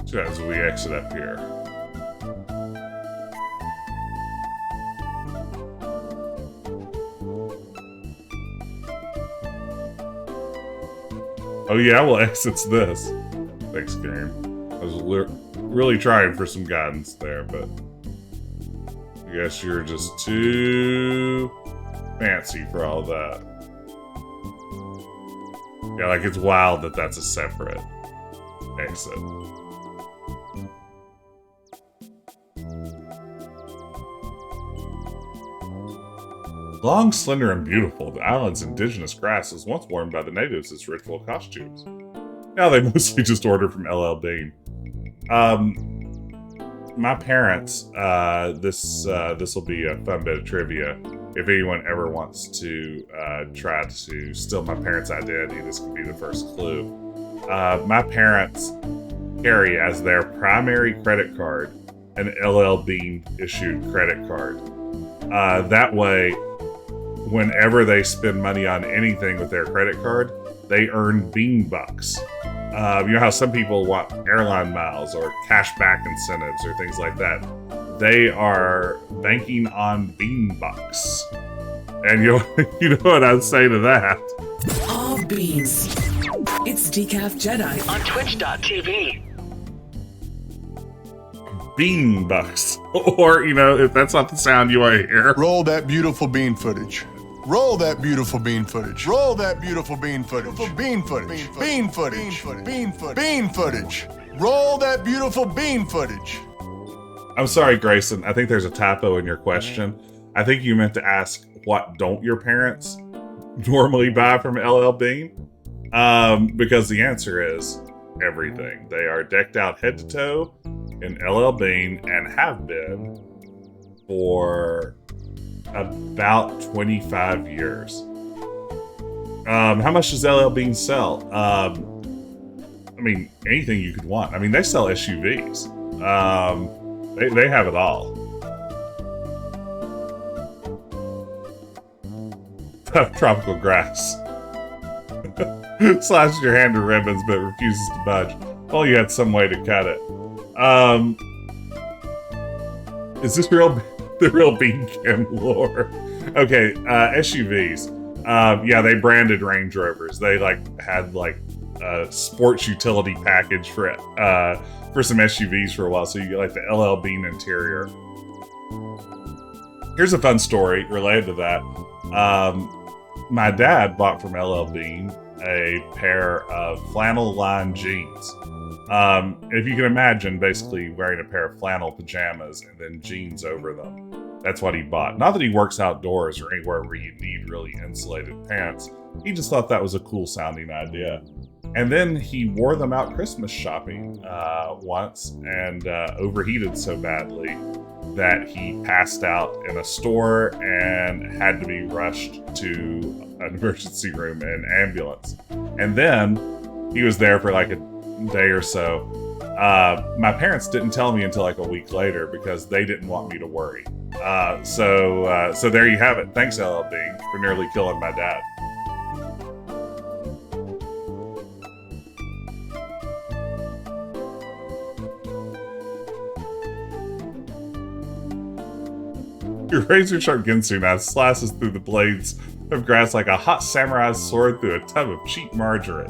So as we exit up here. Oh yeah, well, exits this. Thanks, game. I was really trying for some guidance there, but I guess you're just too fancy for all that. Yeah, like it's wild that that's a separate exit. Long, slender, and beautiful, the island's indigenous grass was once worn by the natives as ritual costumes. Now they mostly just order from LL Bean. My parents, this will be a fun bit of trivia. If anyone ever wants to try to steal my parents' identity, this could be the first clue. My parents carry as their primary credit card an LL Bean issued credit card. That way, whenever they spend money on anything with their credit card, they earn bean bucks. You know how some people want airline miles or cashback incentives or things like that. They are banking on bean bucks. And you know what I'd say to that? All beans. It's Decaf Jedi on Twitch.tv. bean bucks. Or, you know, if that's not the sound you want to hear. Roll that beautiful bean footage. Roll that beautiful bean footage. Roll that beautiful bean footage. Bean footage. Bean footage. Bean footage. Bean footage. Roll that beautiful bean footage. I'm sorry, Grayson. I think there's a typo in your question. I think you meant to ask, what don't your parents normally buy from LL Bean? Because the answer is everything. They are decked out head to toe in LL Bean and have been for about 25 years. How much does LL Bean sell? I mean, anything you could want. I mean, they sell SUVs. They have it all. Tropical grass. Slashes your hand to ribbons but refuses to budge. Well, you had some way to cut it. Is this the real Bean Cam lore? Okay, SUVs. Yeah, they branded Range Rovers. They had a sports utility package for some SUVs for a while, so you get the LL Bean interior. Here's a fun story related to that. My dad bought from LL Bean a pair of flannel-lined jeans. If you can imagine, basically wearing a pair of flannel pajamas and then jeans over them. That's what he bought. Not that he works outdoors or anywhere where you need really insulated pants. He just thought that was a cool sounding idea. And then he wore them out Christmas shopping once and overheated so badly that he passed out in a store and had to be rushed to an emergency room and ambulance. And then he was there for a day or so. My parents didn't tell me until a week later because they didn't want me to worry. So there you have it. Thanks, LL Bean, for nearly killing my dad. Your razor-sharp Ginsu knife slices through the blades of grass like a hot samurai's sword through a tub of cheap margarine.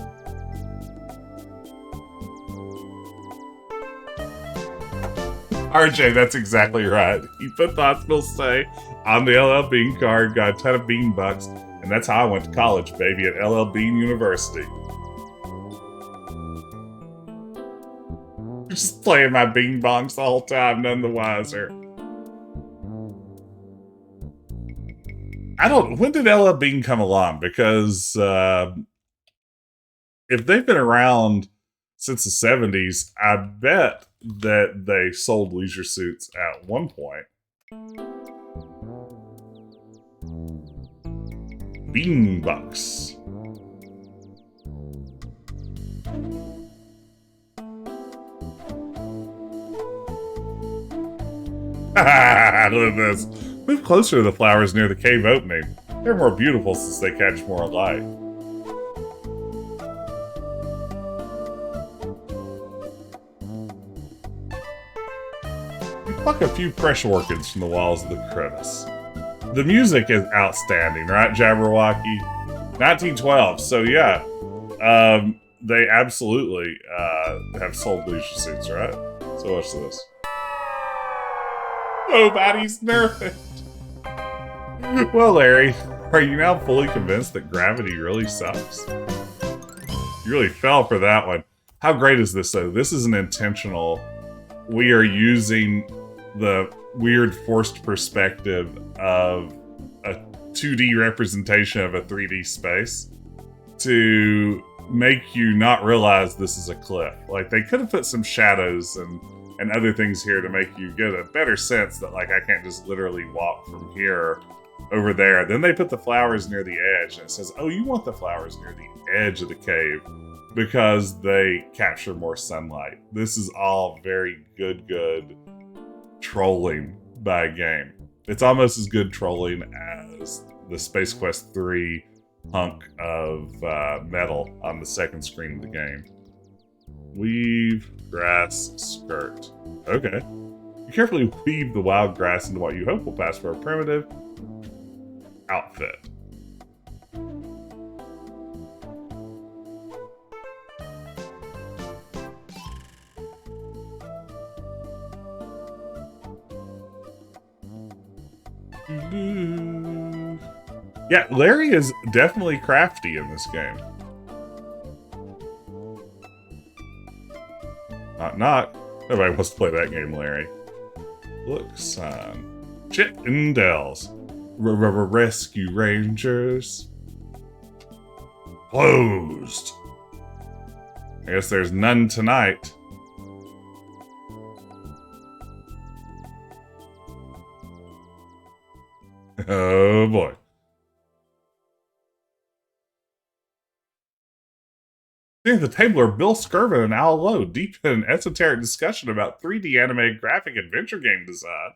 RJ, that's exactly right. You put the hospital stay on the LL Bean card, got a ton of bean bucks, and that's how I went to college, baby, at LL Bean University. Just playing my bean bongs the whole time, none the wiser. When did LL Bean come along? Because if they've been around since the 70s, I bet that they sold leisure suits at one point. Bean bucks. Look at this. Move closer to the flowers near the cave opening. They're more beautiful since they catch more light. You pluck a few fresh orchids from the walls of the crevice. The music is outstanding, right, Jabberwocky? 1912, so yeah. They absolutely have sold leisure suits, right? So watch this. Nobody's nerfed. Well, Larry, are you now fully convinced that gravity really sucks? You really fell for that one. How great is this, though? This is an intentional. We are using the weird forced perspective of a 2D representation of a 3D space to make you not realize this is a cliff. They could have put some shadows and other things here to make you get a better sense that I can't just literally walk from here over there. Then they put the flowers near the edge and it says, oh, you want the flowers near the edge of the cave because they capture more sunlight. This is all very good trolling by a game. It's almost as good trolling as the Space Quest 3 hunk of metal on the second screen of the game. Weave grass skirt. Okay. You carefully weave the wild grass into what you hope will pass for a primitive outfit. Yeah, Larry is definitely crafty in this game. Knock, knock. Nobody wants to play that game, Larry. Look, son. Chittendales. Rescue Rangers. Closed. I guess there's none tonight. Oh boy. Sitting at the table are Bill Skirvin and Al Lowe, deep in an esoteric discussion about 3D animated graphic adventure game design.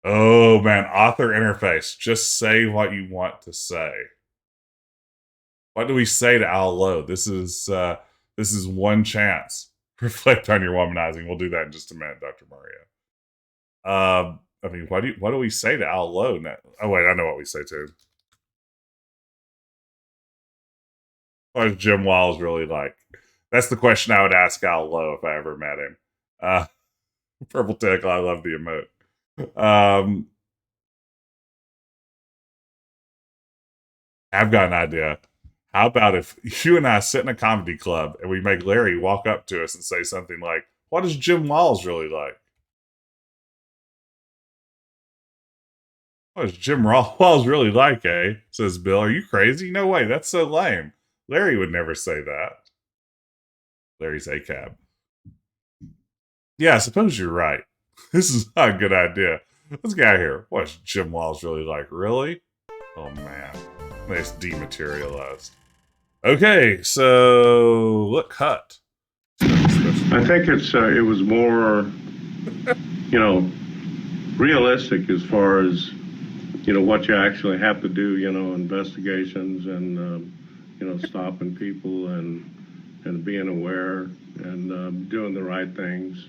Oh man, author interface. Just say what you want to say. What do we say to Al Lowe? This is one chance. Reflect on your womanizing. We'll do that in just a minute, Dr. Mario. I mean, what do we say to Al Lowe now? Oh wait, I know what we say to him. What is Jim Wiles really like? That's the question I would ask Al Lowe if I ever met him. Purple Tickle, I love the emote. I've got an idea. How about if you and I sit in a comedy club and we make Larry walk up to us and say something like, what is Jim Wiles really like? What is Jim Wiles really like, eh? Says Bill. Are you crazy? No way. That's so lame. Larry would never say that. Larry's a cab. Yeah, I suppose you're right. This is not a good idea. Let's get out of here. What's Jim Wiles really like? Really? Oh man. It's dematerialized. Okay, so look, Hut. I think it was more, realistic as far as, what you actually have to do, investigations and, stopping people and being aware and doing the right things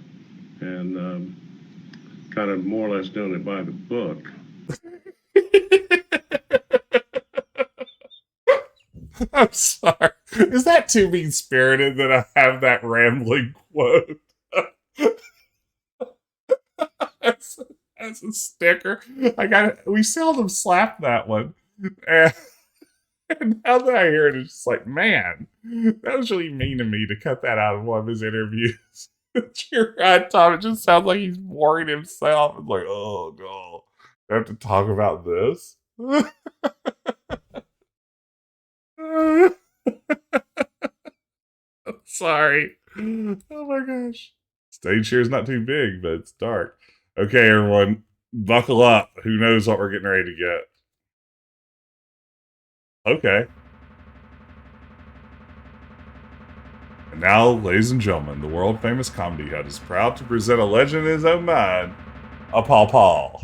and kind of more or less doing it by the book. I'm sorry. Is that too mean-spirited that I have that rambling quote as a sticker? We seldom slap that one. And now that I hear it, it's just like, man, that was really mean of me to cut that out of one of his interviews. You're right, Tom. It just sounds like he's boring himself. It's like, oh, no. I have to talk about this? I'm sorry. Oh my gosh. Stage here is not too big, but it's dark. Okay, everyone, buckle up. Who knows what we're getting ready to get? Okay. And now, ladies and gentlemen, the world-famous Comedy Hut is proud to present a legend in his own mind, a Paw Paw.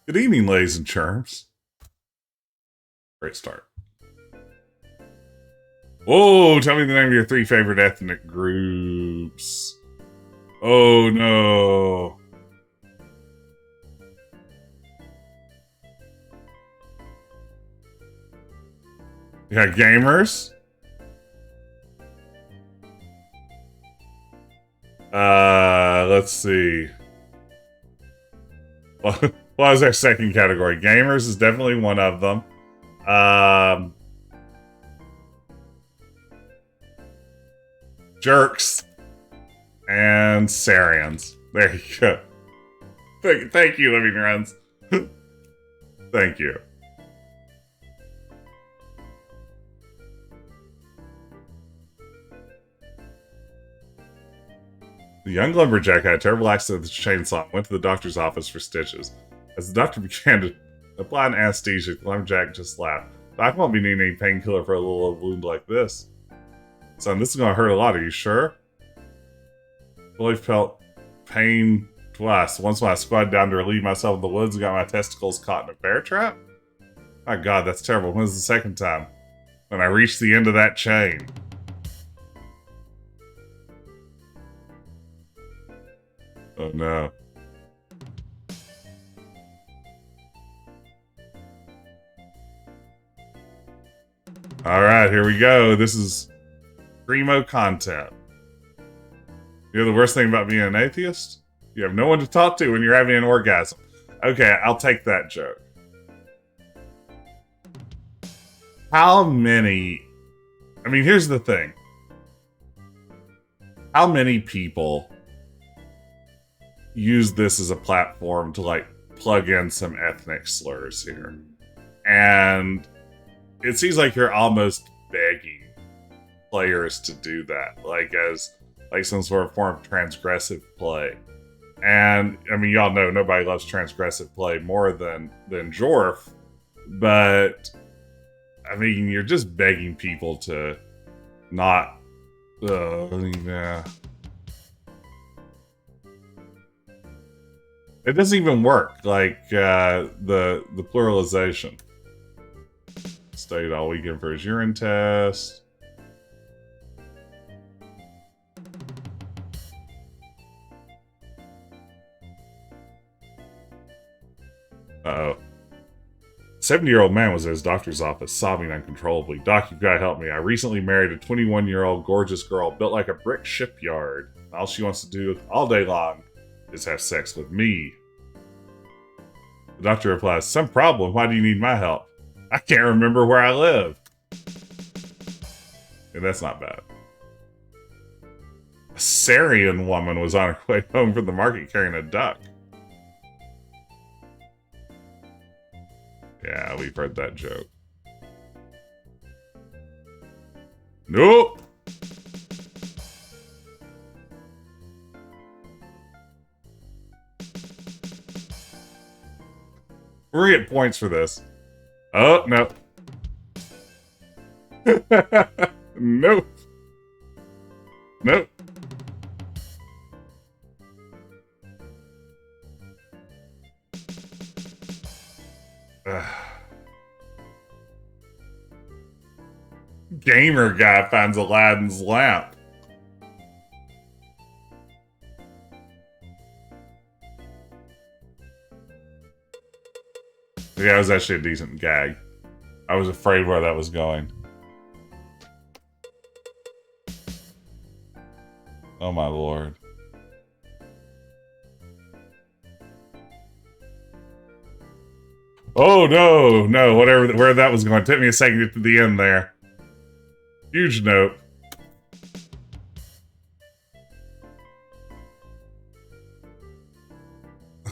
Good evening, ladies and germs. Great start. Oh, tell me the name of your 3 favorite ethnic groups. Oh, no. You got gamers? Let's see. What was our second category? Gamers is definitely one of them. Jerks and Sarians. There you go. Thank you, Living Runs. Thank you. The young lumberjack had a terrible accident with his chainsaw and went to the doctor's office for stitches. As the doctor began to apply an anesthesia, the lumberjack just laughed. Doc won't be needing any painkiller for a little wound like this. Son, this is going to hurt a lot, are you sure? Well, I felt pain twice. Once when I squatted down to relieve myself in the woods and got my testicles caught in a bear trap. My God, that's terrible. When was the second time? When I reached the end of that chain. Oh no. All right, here we go. This is primo content. You know the worst thing about being an atheist? You have no one to talk to when you're having an orgasm. Okay, I'll take that joke. How many... I mean, here's the thing. How many people use this as a platform to, like, plug in some ethnic slurs here? And it seems like you're almost begging players to do that, like, as like some sort of form of transgressive play. And I mean, y'all know nobody loves transgressive play more than Jorf, but I mean, you're just begging people to not. Yeah. It doesn't even work. Like the pluralization. Stayed all weekend for his urine test. Uh-oh. 70-year-old man was at his doctor's office, sobbing uncontrollably. "Doc, you've got to help me. I recently married a 21-year-old gorgeous girl built like a brick shipyard. All she wants to do all day long is have sex with me." The doctor replies, "Some problem. Why do you need my help?" "I can't remember where I live." And that's not bad. A Syrian woman was on her way home from the market carrying a duck. Yeah, we've heard that joke. Nope. We're gonna get points for this. Oh, no. Nope. Nope. Gamer guy finds Aladdin's lamp. Yeah, that was actually a decent gag. I was afraid where that was going. Oh my lord. Oh no, no, where that was going. It took me a second to get to the end there. Huge note.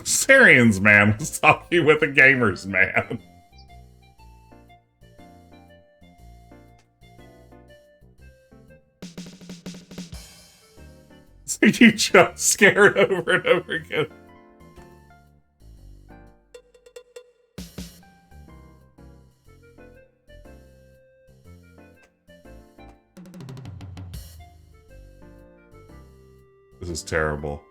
Syrian's man was talking with a gamer's man. So you jump scared over and over again. This is terrible.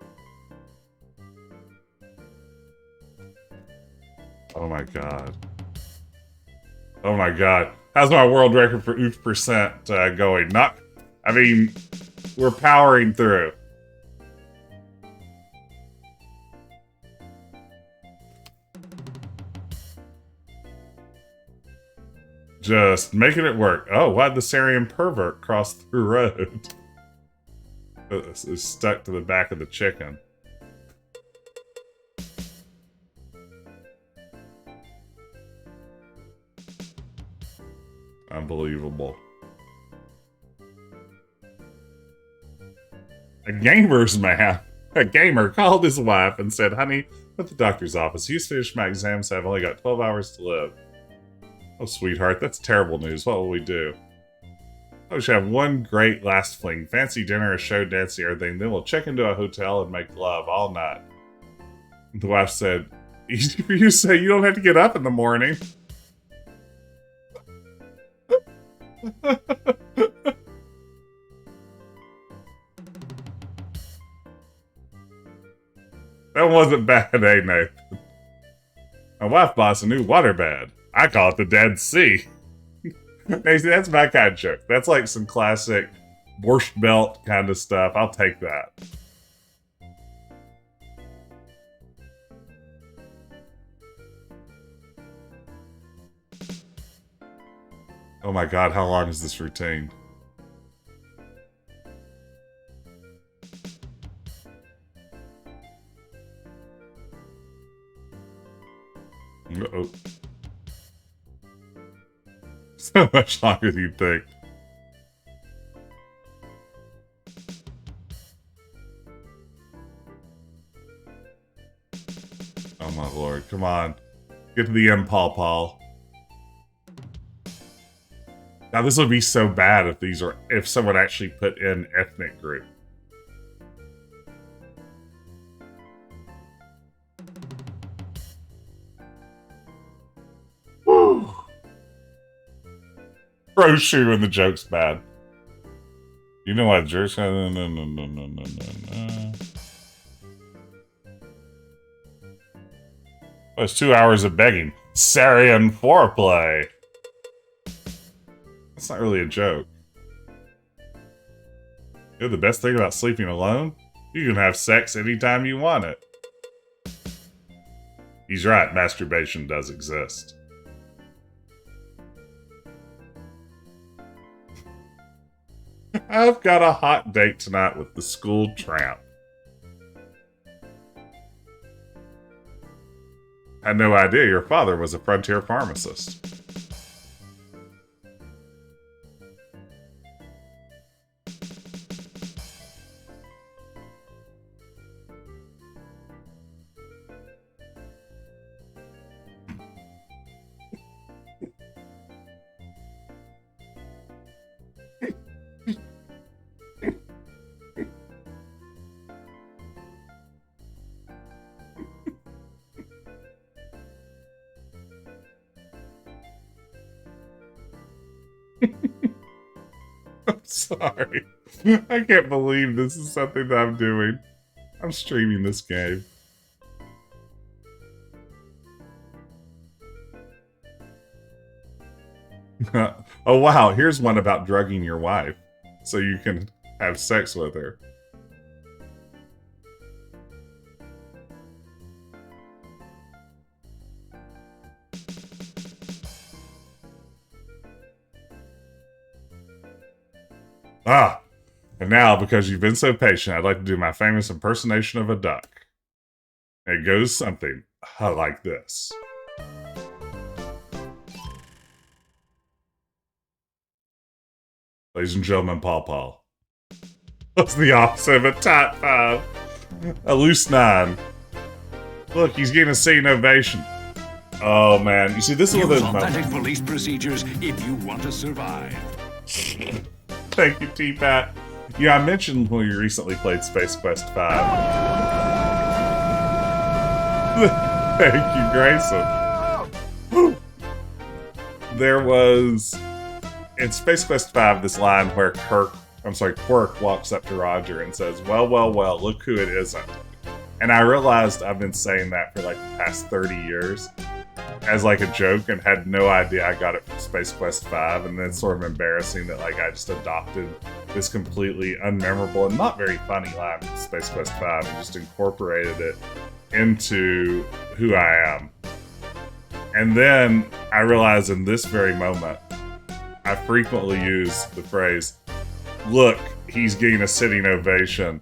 Oh my god. Oh my god. How's my world record for oof percent going? Not, I mean, we're powering through. Just making it work. Oh, why'd the Syrian pervert cross the road? It's stuck to the back of the chicken. Unbelievable. A gamer's man. A gamer called his wife and said, "Honey, at the doctor's office. He's finished my exams, so I've only got 12 hours to live." "Oh, sweetheart, that's terrible news. What will we do?" "Oh, we should have one great last fling. Fancy dinner, a show, dancing, everything. Then we'll check into a hotel and make love all night." The wife said, "Easy for you to say, you don't have to get up in the morning." That wasn't bad, eh, Nathan? "My wife bought a new waterbed. I call it the Dead Sea." Nathan, that's my kind of joke. That's like some classic Borscht Belt kind of stuff. I'll take that. Oh my god, how long is this routine? Uh-oh. So much longer than you'd think. Oh my lord, come on. Get to the M, Paul. Now this would be so bad if someone actually put in ethnic group. Woo! Pro shoe and the joke's bad. You know what, jerks? No. Oh, it's 2 hours of begging. Syrian foreplay. That's not really a joke. You know the best thing about sleeping alone? You can have sex anytime you want it. He's right, masturbation does exist. I've got a hot date tonight with the school tramp. Had no idea your father was a frontier pharmacist. I'm sorry. I can't believe this is something that I'm doing. I'm streaming this game. Oh wow, here's one about drugging your wife so you can have sex with her. Ah, and now, because you've been so patient, I'd like to do my famous impersonation of a duck. It goes something like this. Ladies and gentlemen, Paul. What's the opposite of a top 5? A loose 9. Look, he's getting a standing ovation. Oh man, you see, this is one of those moments. Authentic police procedures if you want to survive. Thank you, T-Pat. Yeah, I mentioned when we recently played Space Quest 5. Thank you, Grayson. There was, in Space Quest 5, this line where Quirk walks up to Roger and says, well, look who it isn't. And I realized I've been saying that for like the past 30 years as like a joke and had no idea I got it from Space Quest 5, and then it's sort of embarrassing that like I just adopted this completely unmemorable and not very funny line from Space Quest 5 and just incorporated it into who I am. And then I realized in this very moment, I frequently use the phrase, look, he's getting a sitting ovation.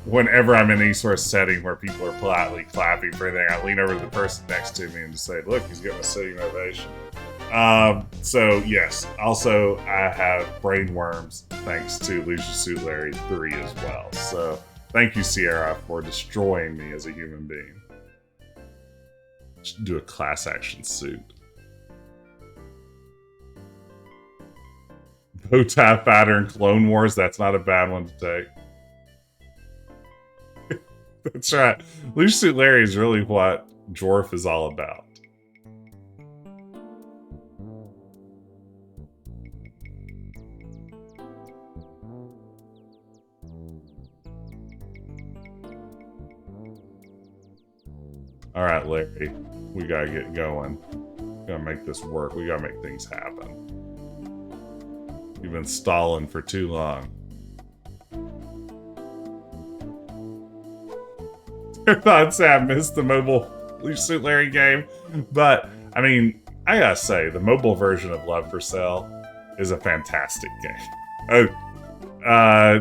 Whenever I'm in any sort of setting where people are politely clapping for anything, I lean over to the person next to me and just say, look, he's getting a sitting ovation. So yes, also I have brain worms thanks to Leisure Suit Larry 3 as well. So thank you, Sierra, for destroying me as a human being. Should do a class action suit. Bowtie Fighter and Clone Wars, that's not a bad one to take. That's right. Leisure Suit Larry is really what Jorf is all about. Alright, Larry. We gotta get going. We gotta make this work. We gotta make things happen. You've been stalling for too long. I'd say I missed the mobile Leisure Suit Larry game, but I mean, I gotta say, the mobile version of Love for Sale is a fantastic game.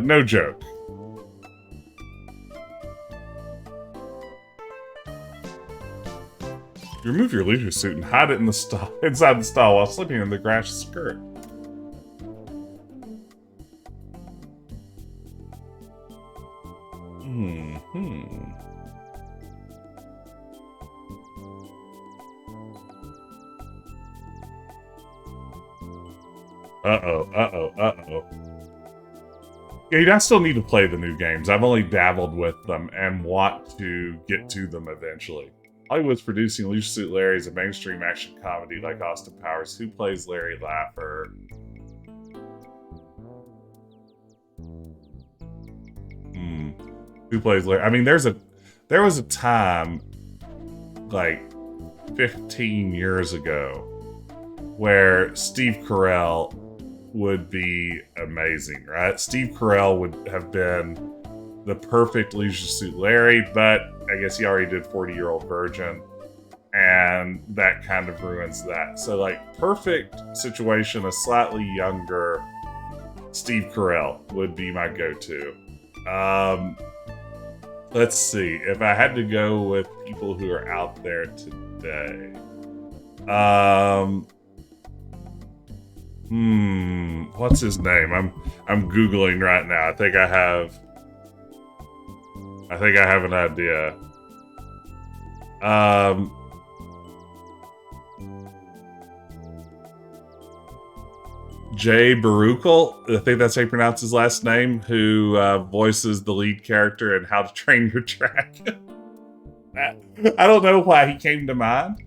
No joke. You remove your leisure suit and hide it in the stall, inside the stall while slipping in the grass skirt. Uh-oh. Yeah, I still need to play the new games. I've only dabbled with them and want to get to them eventually. Hollywood's producing Leisure Suit Larry as a mainstream action comedy like Austin Powers. Who plays Larry Laffer? Who plays Larry? I mean, there was a time, like 15 years ago, where Steve Carell would be amazing, right? Steve Carell would have been the perfect Leisure Suit Larry, but I guess he already did 40-Year-Old Virgin, and that kind of ruins that. So, like, perfect situation, a slightly younger Steve Carell would be my go-to. Let's see. If I had to go with people who are out there today, what's his name? I'm Googling right now. I think I have an idea. Jay Baruchel, I think that's how you pronounce his last name, who voices the lead character in How to Train Your Dragon. I don't know why he came to mind,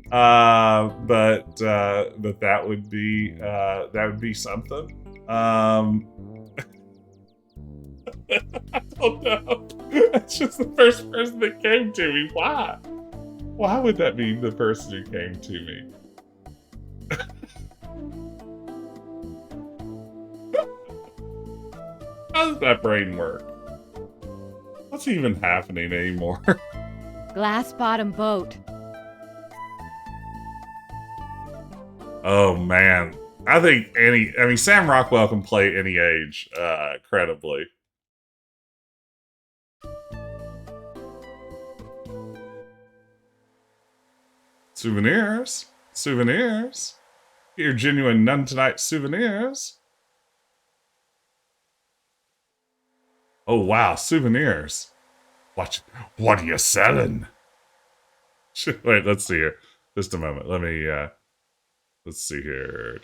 but that would be something. I don't know. That's just the first person that came to me. Why? Why would that be the person who came to me? How does that brain work? What's even happening anymore? Glass bottom boat. Oh man. I think Sam Rockwell can play any age, credibly. Souvenirs. Get your genuine Nontoonyt souvenirs. Oh wow, souvenirs. What are you selling? Wait, let's see here. Just a moment. Let's see here.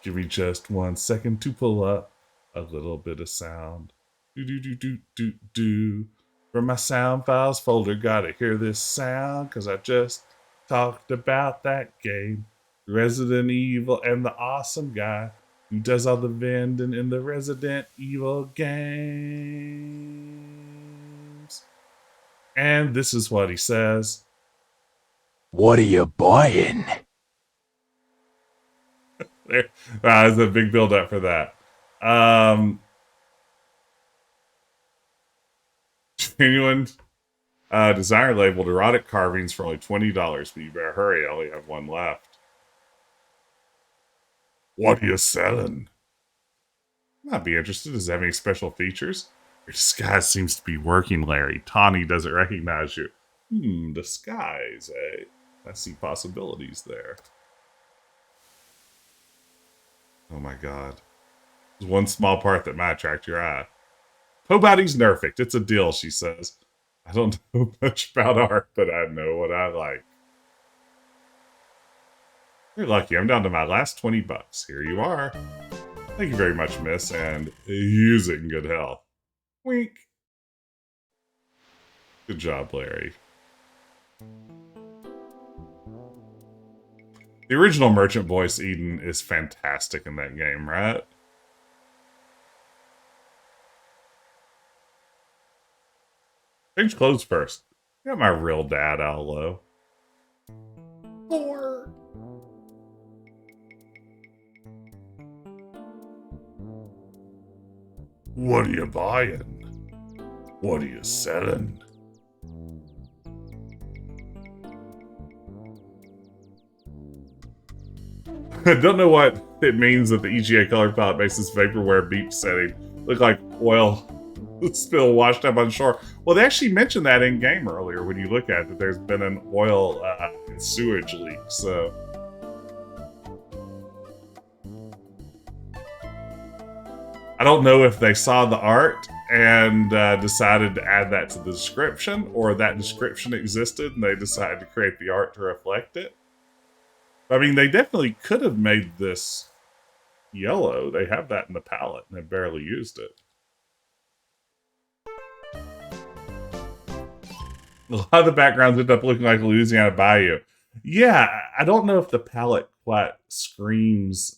Give me just 1 second to pull up a little bit of sound. Do. From my sound files folder, gotta hear this sound, cause I just talked about that game. Resident Evil and the awesome guy who does all the vending in the Resident Evil games. And this is what he says. What are you buying? There's a big build up for that. Genuine designer labeled erotic carvings for only $20, but you better hurry, I only have one left. What are you selling? I'd be interested. Does it have any special features? Your disguise seems to be working, Larry. Tawni doesn't recognize you. Disguise, eh? I see possibilities there. Oh my god. There's one small part that might attract your eye. Pobody's nerfect. It's a deal, she says. I don't know much about art, but I know what I like. You're lucky. I'm down to my last $20. Here you are. Thank you very much, miss, and use it in good health. Wink. Good job, Larry. The original merchant voice, Eden, is fantastic in that game, right? Change clothes first. I got my real dad out of Lowe. What are you buying? What are you selling? I don't know what it means that the EGA color palette makes this vaporware beach setting look like oil spill washed up on shore. Well, they actually mentioned that in game earlier when you look at it, there's been an oil and sewage leak. So I don't know if they saw the art and decided to add that to the description, or that description existed and they decided to create the art to reflect it. I mean, they definitely could have made this yellow. They have that in the palette and they barely used it. A lot of the backgrounds end up looking like Louisiana Bayou. Yeah, I don't know if the palette quite screams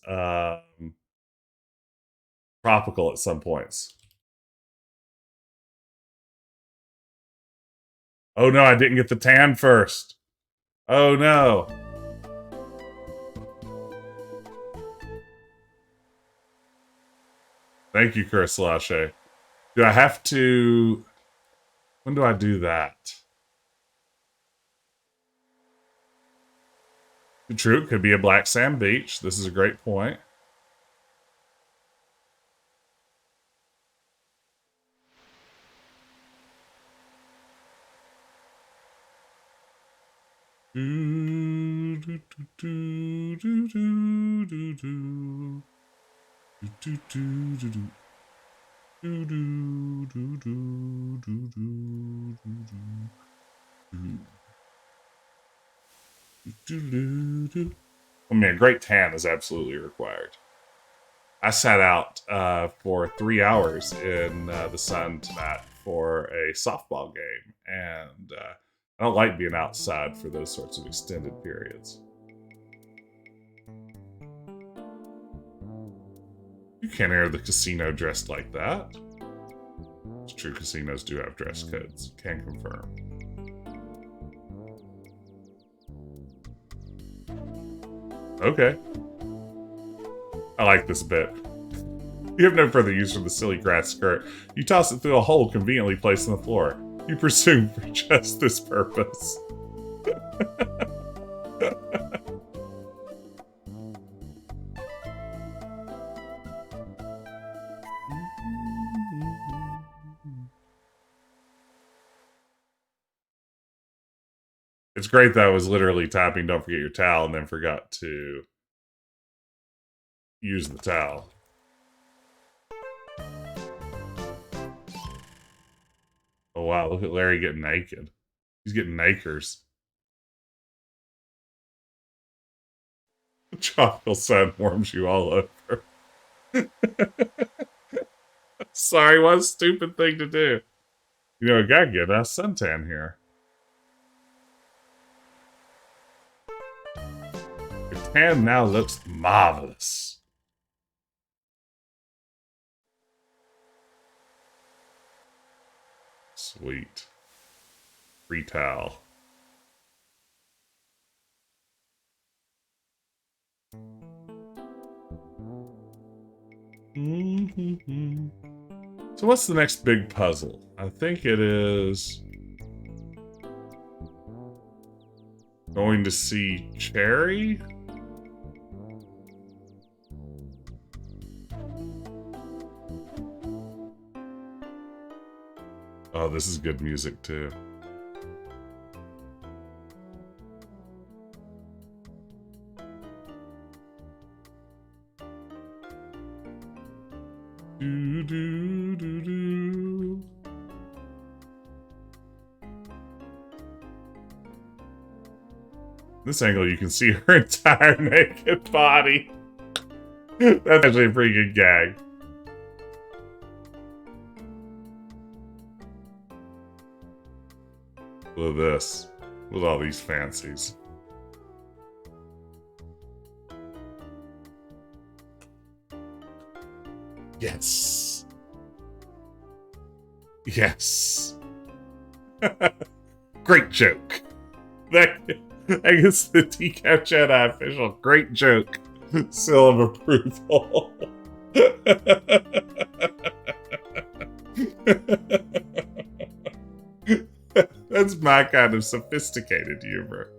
tropical at some points. Oh no, I didn't get the tan first. Oh no. Thank you, Kursalache. Do I have to... When do I do that? True, it could be a black sand beach. This is a great point. I mean, a great tan is absolutely required. I sat out for 3 hours in the sun tonight for a softball game, and I don't like being outside for those sorts of extended periods. You can't enter the casino dressed like that. It's true, casinos do have dress codes. Can confirm. Okay. I like this bit. You have no further use for the silly grass skirt. You toss it through a hole conveniently placed on the floor. You presume for just this purpose. It's great that I was literally typing, don't forget your towel, and then forgot to use the towel. Oh wow, look at Larry getting naked. He's getting nakers. The tropical sun warms you all over. Sorry, what a stupid thing to do. You know, I gotta get a suntan here. Your tan now looks marvelous. Sweet. Free towel. So what's the next big puzzle? I think it is going to see Cherri. Oh, this is good music too. Do, do, do, do. This angle, you can see her entire naked body. That's actually a pretty good gag. Look at this. With all these fancies. Yes. Yes. Great joke. That, I guess the Decaf Jedi official. Great joke. Seal of approval. That's my kind of sophisticated humor.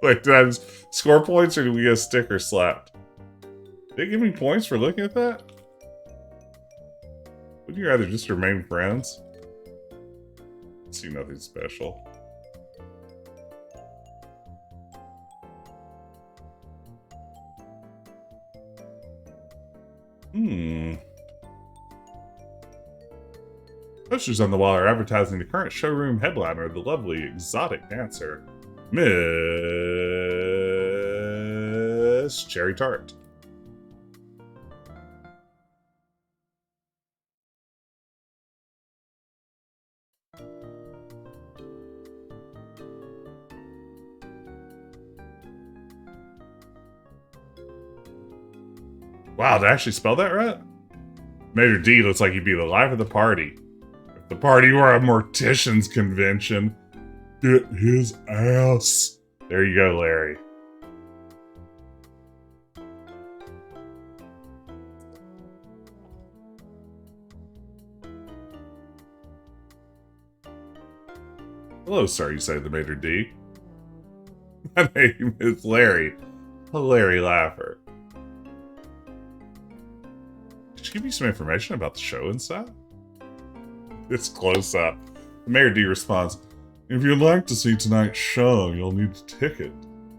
Wait, did I just score points or did we get a sticker slapped? Did they give me points for looking at that? Would you rather just remain friends? See nothing special. Posters on the wall are advertising the current showroom headliner, the lovely exotic dancer, Miss Cherri Tart. Wow, did I actually spell that right? Major D looks like he'd be the life of the party. If the party were a mortician's convention, get his ass. There you go, Larry. Hello, sir, you say to the Major D. My name is Larry. Larry Laffer. Could you give me some information about the show inside? It's close up. Mayor D responds, if you'd like to see tonight's show, you'll need a ticket.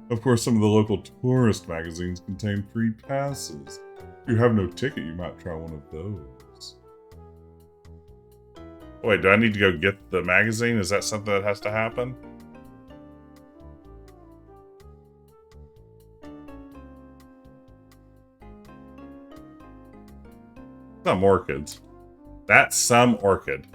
Of course, some of the local tourist magazines contain free passes. If you have no ticket, you might try one of those. Wait, do I need to go get the magazine? Is that something that has to happen? Some orchids. That's some orchid.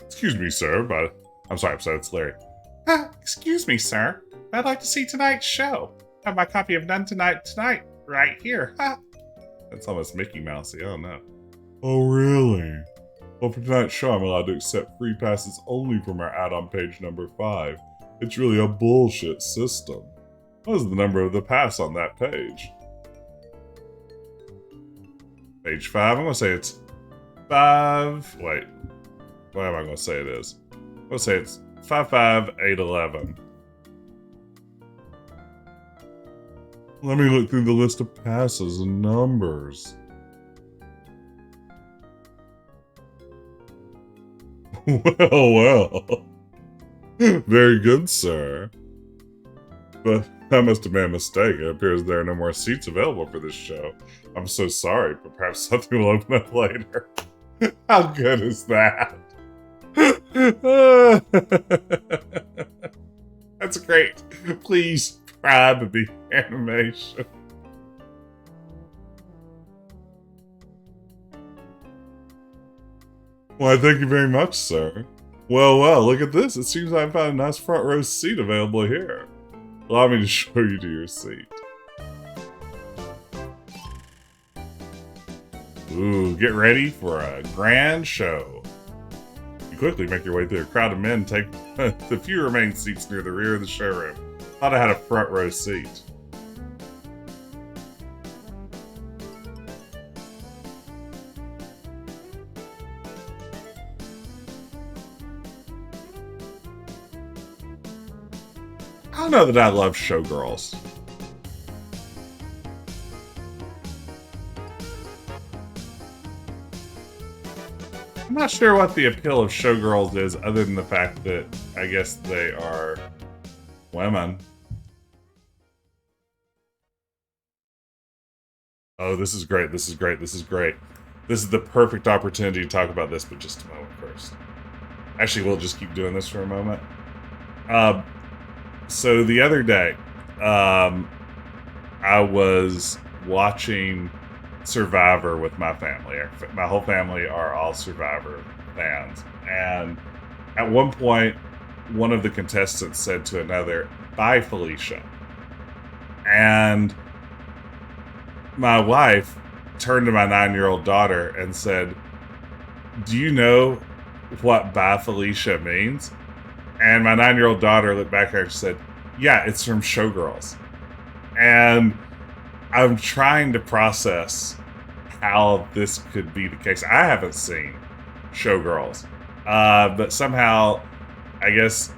Excuse me, sir, but I'm sorry, it's Larry. Excuse me, sir. I'd like to see tonight's show. I have my copy of Nontoonyt tonight right here. That's almost Mickey Mousey. Oh no. Oh really? Well, for tonight's show, I'm allowed to accept free passes only from our ad on page number 5. It's really a bullshit system. What is the number of the pass on that page? Page 5? I'm going to say it's 5... Wait. What am I going to say it is? I'm going to say it's 55811. Let me look through the list of passes and numbers. Well. Very good, sir. But that must have been a mistake. It appears there are no more seats available for this show. I'm so sorry, but perhaps something will open up later. How good is that? That's great. Please subscribe the animation. Why, thank you very much, sir. Well, look at this. It seems I found a nice front row seat available here. Allow me to show you to your seat. Ooh, get ready for a grand show. You quickly make your way through a crowd of men, take the few remaining seats near the rear of the showroom. Thought I had a front row seat. I don't know that I love showgirls. I'm not sure what the appeal of showgirls is, other than the fact that I guess they are women. Oh, this is great. This is great. This is great. This is the perfect opportunity to talk about this, but just a moment first. Actually, we'll just keep doing this for a moment. So the other day, I was watching Survivor with my family. My whole family are all Survivor fans. And at one point, one of the contestants said to another, "Bye, Felicia." And my wife turned to my 9-year-old daughter and said, "Do you know what "Bye, Felicia" means?" And my 9-year-old daughter looked back at her and said, "Yeah, it's from Showgirls." And I'm trying to process how this could be the case. I haven't seen Showgirls, but somehow, I guess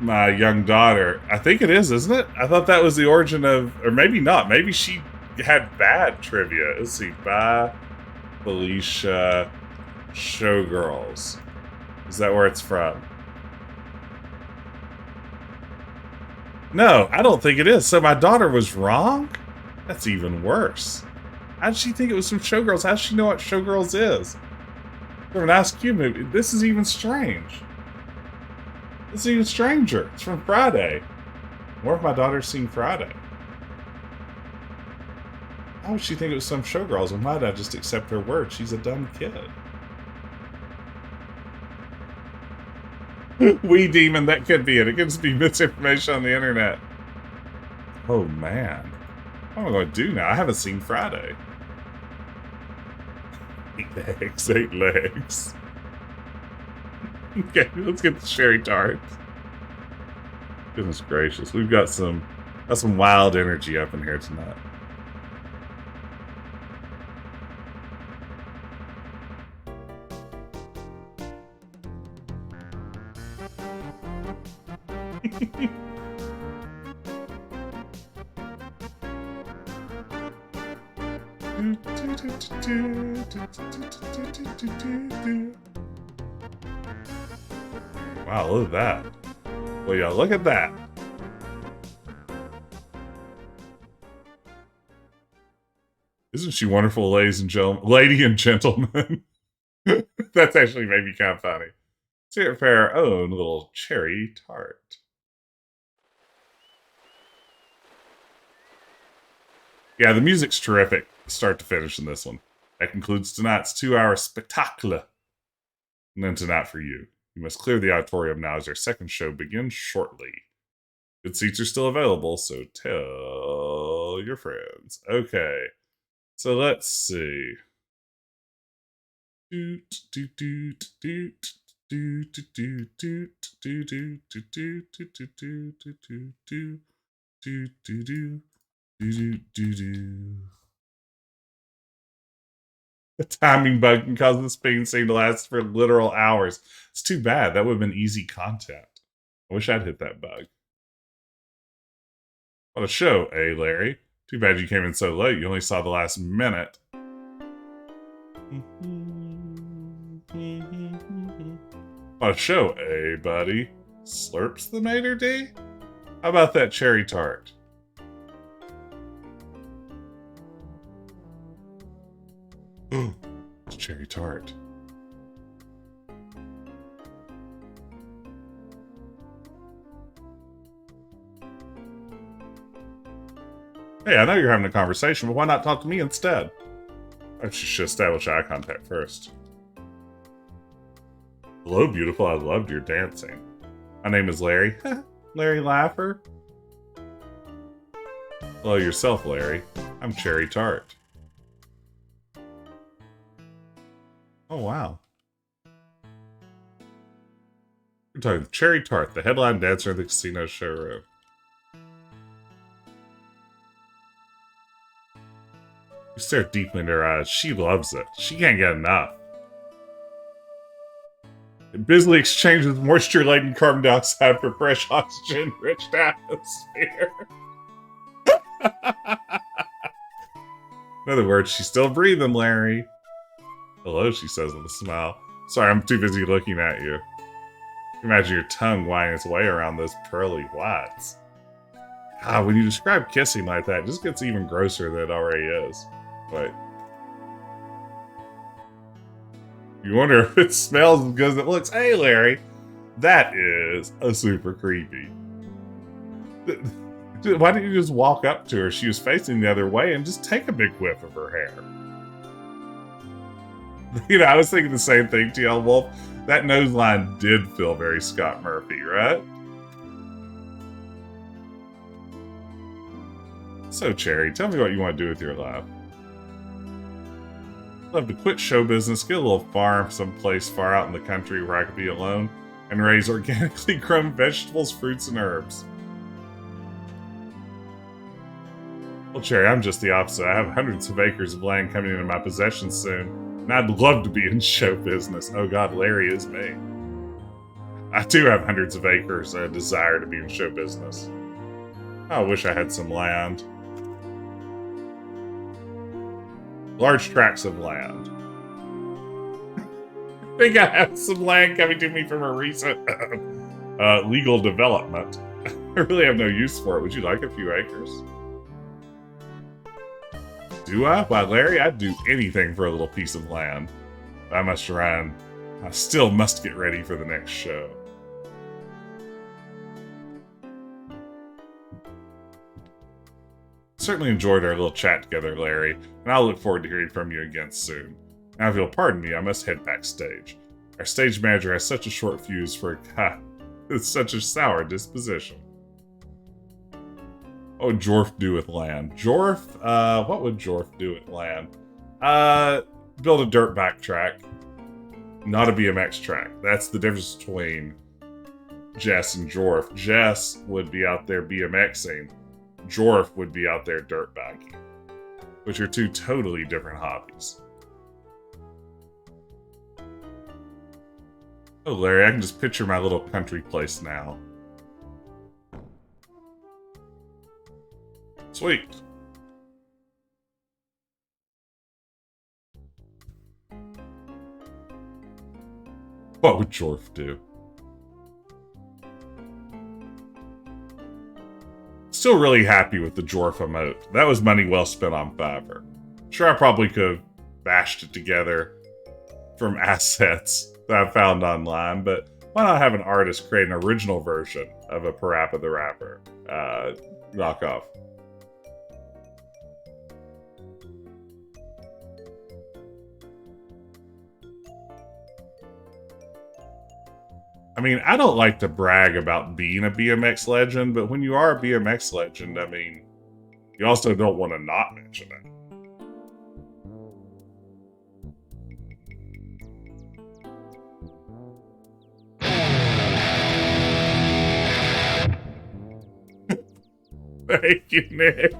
my young daughter, I think it is, isn't it? I thought that was the origin of, or maybe not. Maybe she had bad trivia. Let's see. Bye, Felicia. Showgirls. Is that where it's from? No, I don't think it is. So my daughter was wrong? That's even worse. How did she think it was from Showgirls? How does she know what Showgirls is? From an Ask You movie. This is even strange. This is even stranger. It's from Friday. What if my daughter's seen Friday? How would she think it was some Showgirls? And why did I just accept her word? She's a dumb kid. We demon, that could be it. It could just be misinformation on the internet. Oh man. What am I going to do now? I haven't seen Friday. 8 legs, 8 legs. Okay, let's get the Cherri Tart. Goodness gracious. We've got some wild energy up in here tonight. Wow, look at that. Well, yeah, look at that. Isn't she wonderful, ladies and gentlemen? Lady and gentlemen. That's actually maybe kind of funny. Let's hear it for our own little Cherri Tart. Yeah, the music's terrific, start to finish in this one. That concludes tonight's 2-hour spectacle. And then tonight for you. You must clear the auditorium now as our second show begins shortly. Good seats are still available, so tell your friends. Okay, so let's see. Doot, doot, doot, doot. Do do do do do do do do do do do do do do do do do do do. The timing bug can cause this pain scene to last for literal hours. It's too bad. That would have been easy content. I wish I'd hit that bug. What a show, eh, Larry? Too bad you came in so late. You only saw the last minute. What a show, eh, buddy? Slurps the maitre d'? How about that Cherri Tart? It's Cherri Tart. Hey, I know you're having a conversation, but why not talk to me instead? I should establish eye contact first. Hello, beautiful. I loved your dancing. My name is Larry. Larry Laffer. Hello yourself, Larry. I'm Cherri Tart. Oh, wow. We're talking Cherri Tart, the headline dancer in the casino showroom. You stare deeply into her eyes. She loves it. She can't get enough. It busily exchanges moisture-laden carbon dioxide for fresh oxygen-rich atmosphere. In other words, she's still breathing, Larry. Hello, she says with a smile. Sorry, I'm too busy looking at you. Imagine your tongue winding its way around those pearly whites. Ah, when you describe kissing like that, it just gets even grosser than it already is. Wait. You wonder if it smells as good as it looks. Hey, Larry, that is a super creepy. Why didn't you just walk up to her? She was facing the other way and just take a big whiff of her hair. You know, I was thinking the same thing, TL Wolf. That nose line did feel very Scott Murphy, right? So, Cherri, tell me what you want to do with your life. I'd love to quit show business, get a little farm someplace far out in the country where I could be alone, and raise organically grown vegetables, fruits, and herbs. Well, Cherri, I'm just the opposite. I have hundreds of acres of land coming into my possession soon, and I'd love to be in show business. Oh God, Larry is me. I do have hundreds of acres and a desire to be in show business. I wish I had some land. Large tracts of land. I think I have some land coming to me from a recent legal development. I really have no use for it. Would you like a few acres? Do I? Why, Larry, I'd do anything for a little piece of land. I must run. I still must get ready for the next show. Certainly enjoyed our little chat together, Larry, and I'll look forward to hearing from you again soon. Now, if you'll pardon me, I must head backstage. Our stage manager has such a short fuse for a guy with such a sour disposition. What would Jorf do with land? Jorf? What would Jorf do with land? Build a dirt back track. Not a BMX track. That's the difference between Jess and Jorf. Jess would be out there BMXing. Jorf would be out there dirt backing, which are two totally different hobbies. Oh, Larry, I can just picture my little country place now. Sweet. What would Jorf do? Still really happy with the Jorf emote. That was money well spent on Fiverr. Sure, I probably could have bashed it together from assets that I found online, but why not have an artist create an original version of a Parappa the Rapper knockoff? I mean, I don't like to brag about being a BMX legend, but when you are a BMX legend, I mean, you also don't want to not mention it. Thank you, Nick.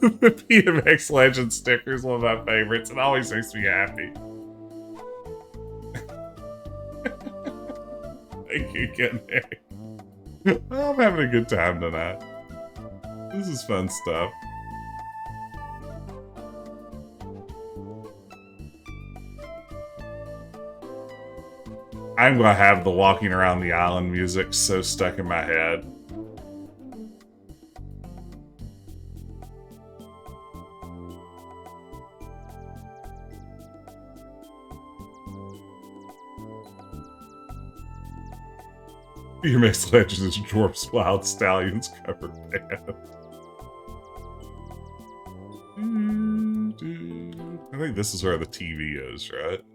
The BMX Legend sticker is one of my favorites. It always makes me happy. Thank you again, Nick. I'm having a good time tonight. This is fun stuff. I'm gonna have the walking around the island music so stuck in my head. BMX Legends is Jorf's Wild Stallions cover band. I think this is where the TV is, right?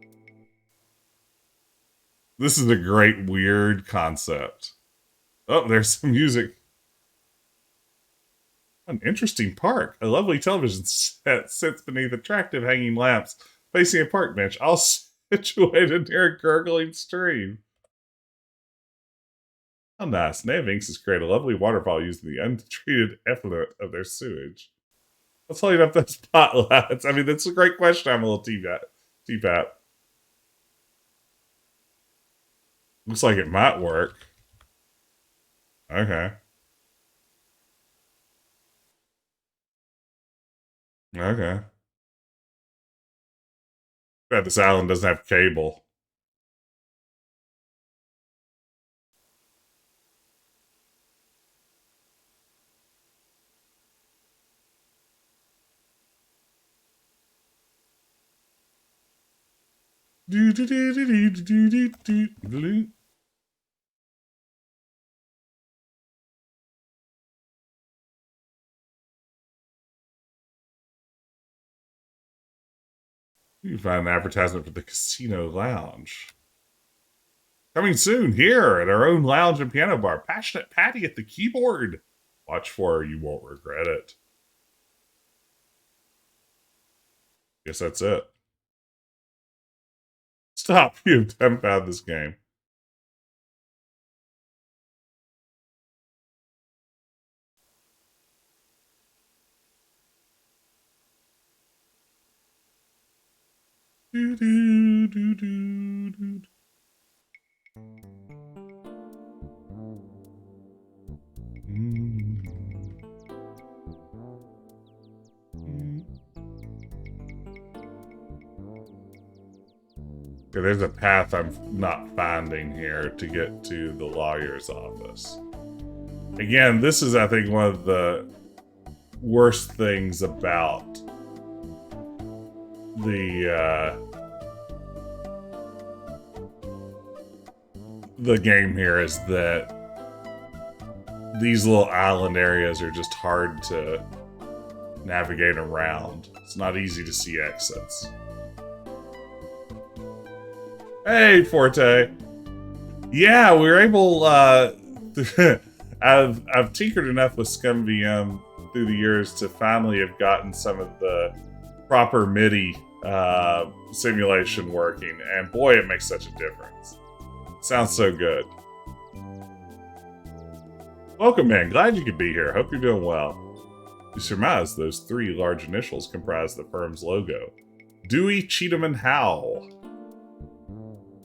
This is a great, weird concept. Oh, there's some music. An interesting park. A lovely television set sits beneath attractive hanging lamps, facing a park bench, all situated near a gurgling stream. How nice. Navinx has created a lovely waterfall using the untreated effluent of their sewage. Let's light up those spotlights. I mean, that's a great question. I'm a little TPAP. Looks like it might work. Okay. Okay. Bet this island doesn't have cable. Do do do do do do do do. You can find an advertisement for the casino lounge. Coming soon here at our own lounge and piano bar. Passionate Patti at the keyboard. Watch for her, you won't regret it. Guess that's it. Stop, you haven't found this game. Do, do, do, do, do. Okay, there's a path I'm not finding here to get to the lawyer's office. Again, this is, I think, one of the worst things about the game here is that these little island areas are just hard to navigate around. It's not easy to see exits. Hey, Forte. Yeah, we were able, I've tinkered enough with ScumVM through the years to finally have gotten some of the proper MIDI simulation working, and boy, it makes such a difference. Sounds so good. Welcome, man. Glad you could be here. Hope you're doing well. You surmise those 3 large initials comprise the firm's logo. Dewey, Cheatem, and Howe.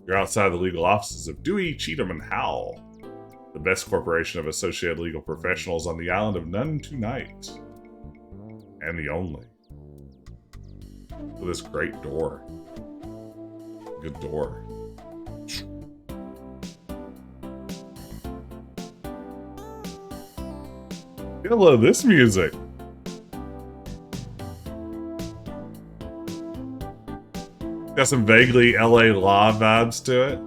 You're outside the legal offices of Dewey, Cheatem, and Howe, the best corporation of associated legal professionals on the island of Nontoonyt. And the only. With this great door. Good door. I love this music. Got some vaguely LA Law vibes to it.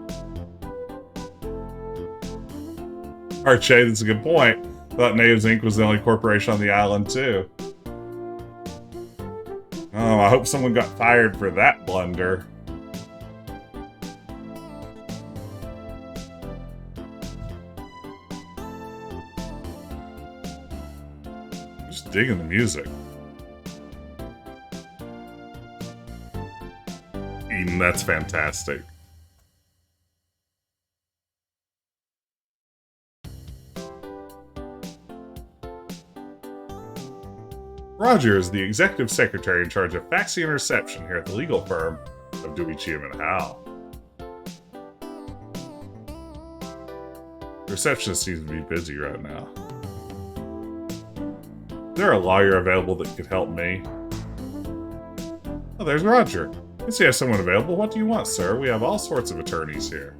Arche, that's a good point. Thought Natives Inc. was the only corporation on the island, too. Oh, I hope someone got fired for that blunder. Just digging the music. Eden, that's fantastic. Roger is the executive secretary in charge of faxing and reception here at the legal firm of Dewey, Cheatem, and Howe. The receptionist seems to be busy right now. Is there a lawyer available that could help me? Oh, there's Roger. Yes, you have someone available. What do you want, sir? We have all sorts of attorneys here.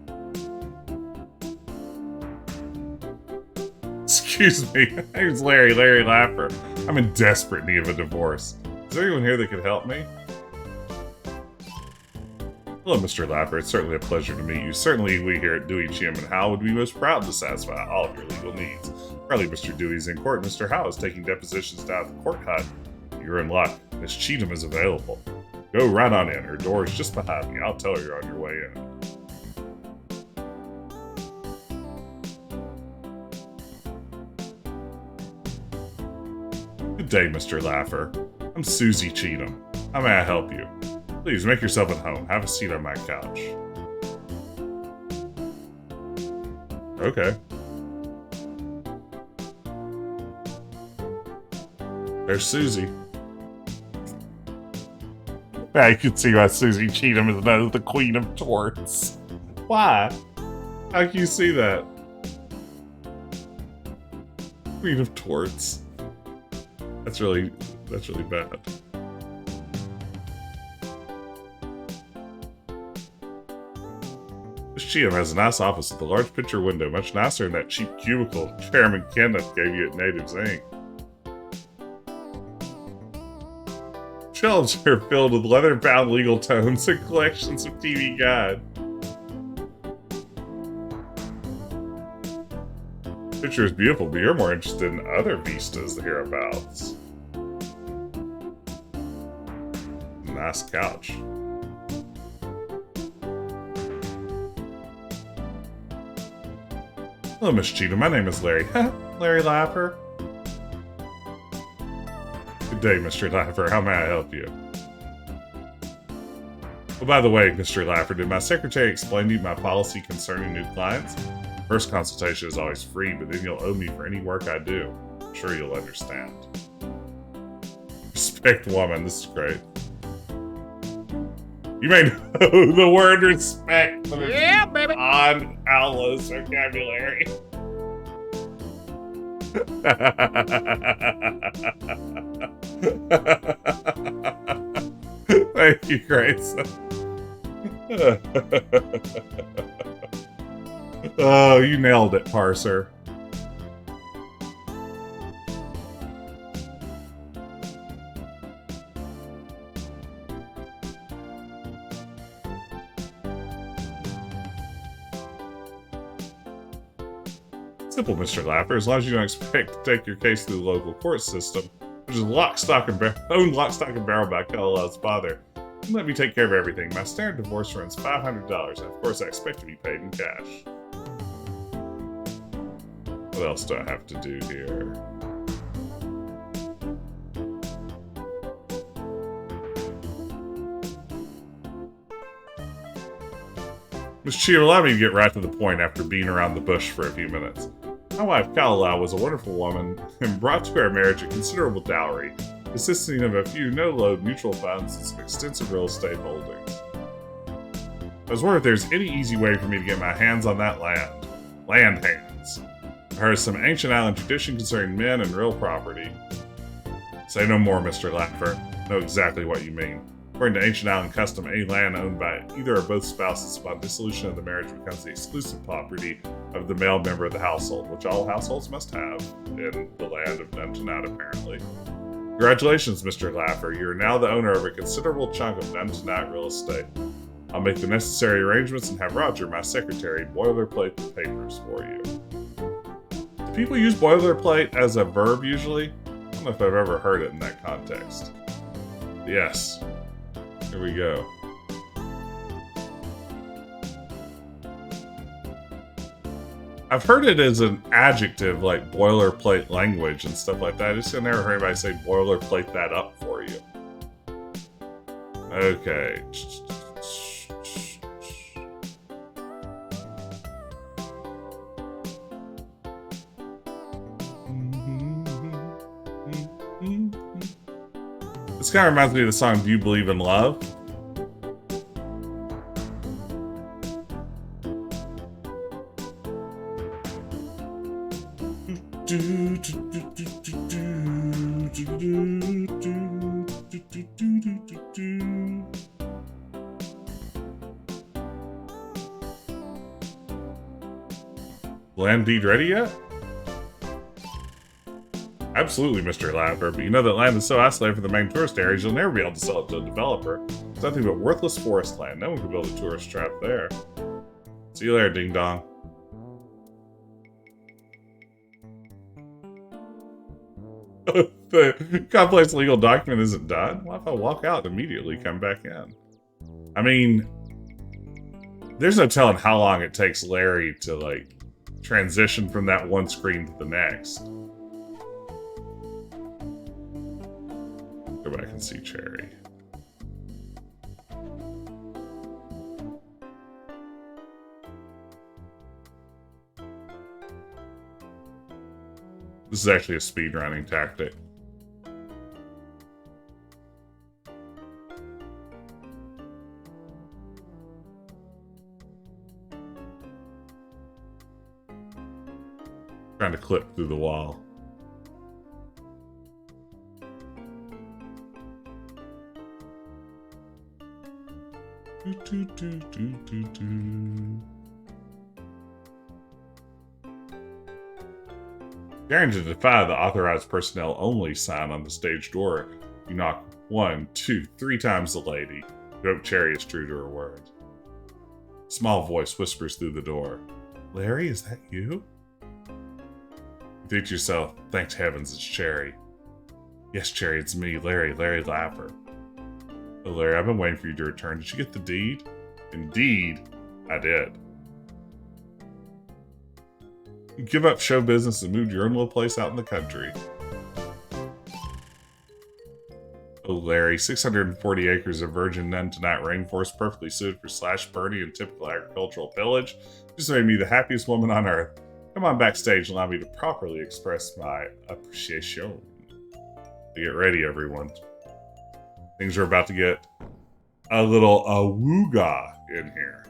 Excuse me. My name's Larry Laffer. I'm in desperate need of a divorce. Is there anyone here that could help me? Hello, Mr. Laffer. It's certainly a pleasure to meet you. Certainly, we here at Dewey, Cheatem, and Howe would be most proud to satisfy all of your legal needs. Apparently, Mr. Dewey's in court. Mr. Howe is taking depositions down at the court hut. You're in luck. Miss Cheatem is available. Go right on in. Her door is just behind me. I'll tell her you're on your way in. Good day, Mr. Laffer. I'm Suzi Cheatem. How may I help you? Please, make yourself at home. Have a seat on my couch. Okay. There's Suzi. Now you can see why Suzi Cheatem is known as the Queen of Torts. Why? How can you see that? Queen of Torts. That's really bad. This Cheatem has a nice office with a large picture window, much nicer than that cheap cubicle Chairman Kenneth gave you at Natives Inc. Shelves are filled with leather-bound legal tomes and collections of TV Guide. The picture is beautiful, but you're more interested in other vistas hereabouts. Nice couch. Hello, Miss Cheatem. My name is Larry. Larry Laffer. Good day, Mr. Laffer. How may I help you? Oh, by the way, Mr. Laffer, did my secretary explain to you my policy concerning new clients? First consultation is always free, but then you'll owe me for any work I do. I'm sure you'll understand. Respect woman. This is great. You may know the word respect, but it's baby. On Aloe's vocabulary. Thank you, Grace. Oh, you nailed it, Parser. Simple, Mr. Laffer, as long as you don't expect to take your case through the local court system, which is lock, stock, and barrel by Carlisle's father. Let me take care of everything. My standard divorce runs $500, and of course I expect to be paid in cash. What else do I have to do here? Miss Cheatem, allow me to get right to the point after being around the bush for a few minutes. My wife, Carlisle, was a wonderful woman and brought to our marriage a considerable dowry, consisting of a few no-load mutual funds and some extensive real estate holdings. I was wondering if there's any easy way for me to get my hands on that land. Land hands. I heard some ancient island tradition concerning men and real property. Say no more, Mr. Laffer. I know exactly what you mean. According to ancient island custom, any land owned by either or both spouses upon dissolution of the marriage becomes the exclusive property of the male member of the household, which all households must have in the land of Nontoonyt, apparently. Congratulations, Mr. Laffer. You are now the owner of a considerable chunk of Nontoonyt real estate. I'll make the necessary arrangements and have Roger, my secretary, boilerplate the papers for you. Do people use boilerplate as a verb usually? I don't know if I've ever heard it in that context. Yes. Here we go. I've heard it as an adjective, like boilerplate language and stuff like that. I just never heard anybody say boilerplate that up for you. Okay. This kind of reminds me of the song Do You Believe in Love? Land deed ready yet? Absolutely, Mr. Laffer, but you know that land is so isolated from the main tourist areas, you'll never be able to sell it to a developer. It's nothing but worthless forest land. No one can build a tourist trap there. See you later, ding dong. The complex legal document isn't done? What if I walk out and immediately come back in? I mean, there's no telling how long it takes Larry to, like, transition from that one screen to the next. Go back and see Cherri. This is actually a speedrunning tactic. Trying to clip through the wall. Daring to defy the authorized personnel only sign on the stage door, you knock 1, 2, 3 times the lady. You hope Cherri is true to her word. A small voice whispers through the door. Larry, is that you? You think to yourself, thank heavens it's Cherri. Yes, Cherri, it's me, Larry Laffer. Oh, Larry, I've been waiting for you to return. Did you get the deed? Indeed, I did. You give up show business and move to your own little place out in the country. Oh, Larry, 640 acres of virgin Nontoonyt rainforest perfectly suited for slash birdie and typical agricultural pillage. Just made me the happiest woman on earth. Come on backstage and allow me to properly express my appreciation. Get ready, everyone. Things are about to get a little awooga in here.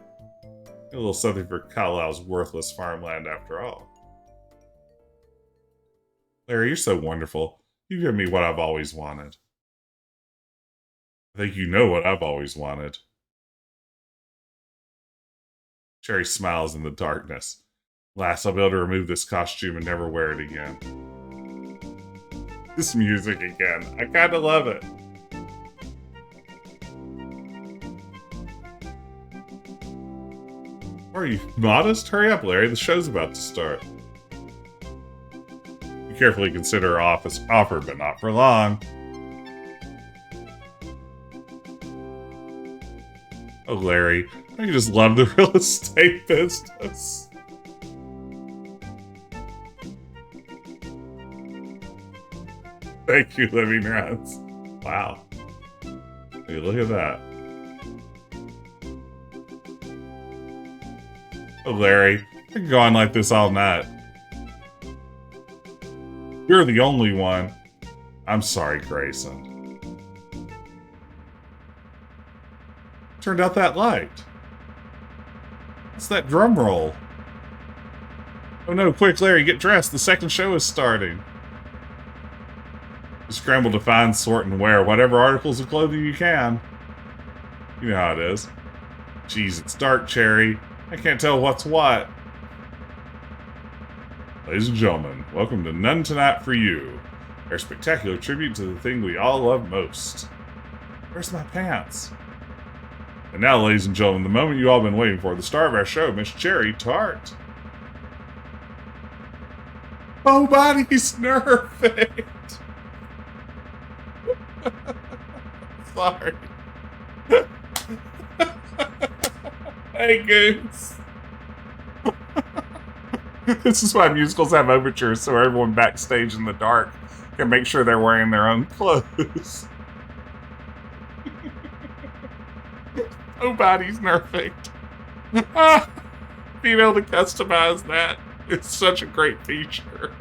A little something for Carlisle's worthless farmland after all. Larry, you're so wonderful. You give me what I've always wanted. I think you know what I've always wanted. Cherri smiles in the darkness. Last, I'll be able to remove this costume and never wear it again. This music again. I kind of love it. Are you modest? Hurry up, Larry. The show's about to start. You carefully consider her offer, but not for long. Oh, Larry. I just love the real estate business. Thank you, Living Rats. Wow. Hey, look at that. Oh, Larry. I can go on like this all night. You're the only one. I'm sorry, Grayson. Turned out that light. What's that drum roll? Oh no, quick, Larry, get dressed. The second show is starting. You scramble to find, sort, and wear whatever articles of clothing you can. You know how it is. Jeez, it's dark, Cherri. I can't tell what's what. Ladies and gentlemen, welcome to None Tonight for You, our spectacular tribute to the thing we all love most. Where's my pants? And now, ladies and gentlemen, the moment you all been waiting for, the star of our show, Miss Cherri Tart. Oh, body's nerfed. Sorry. Hey, Goose. This is why musicals have overtures, so everyone backstage in the dark can make sure they're wearing their own clothes. Nobody's perfect. Being able to customize that is such a great feature.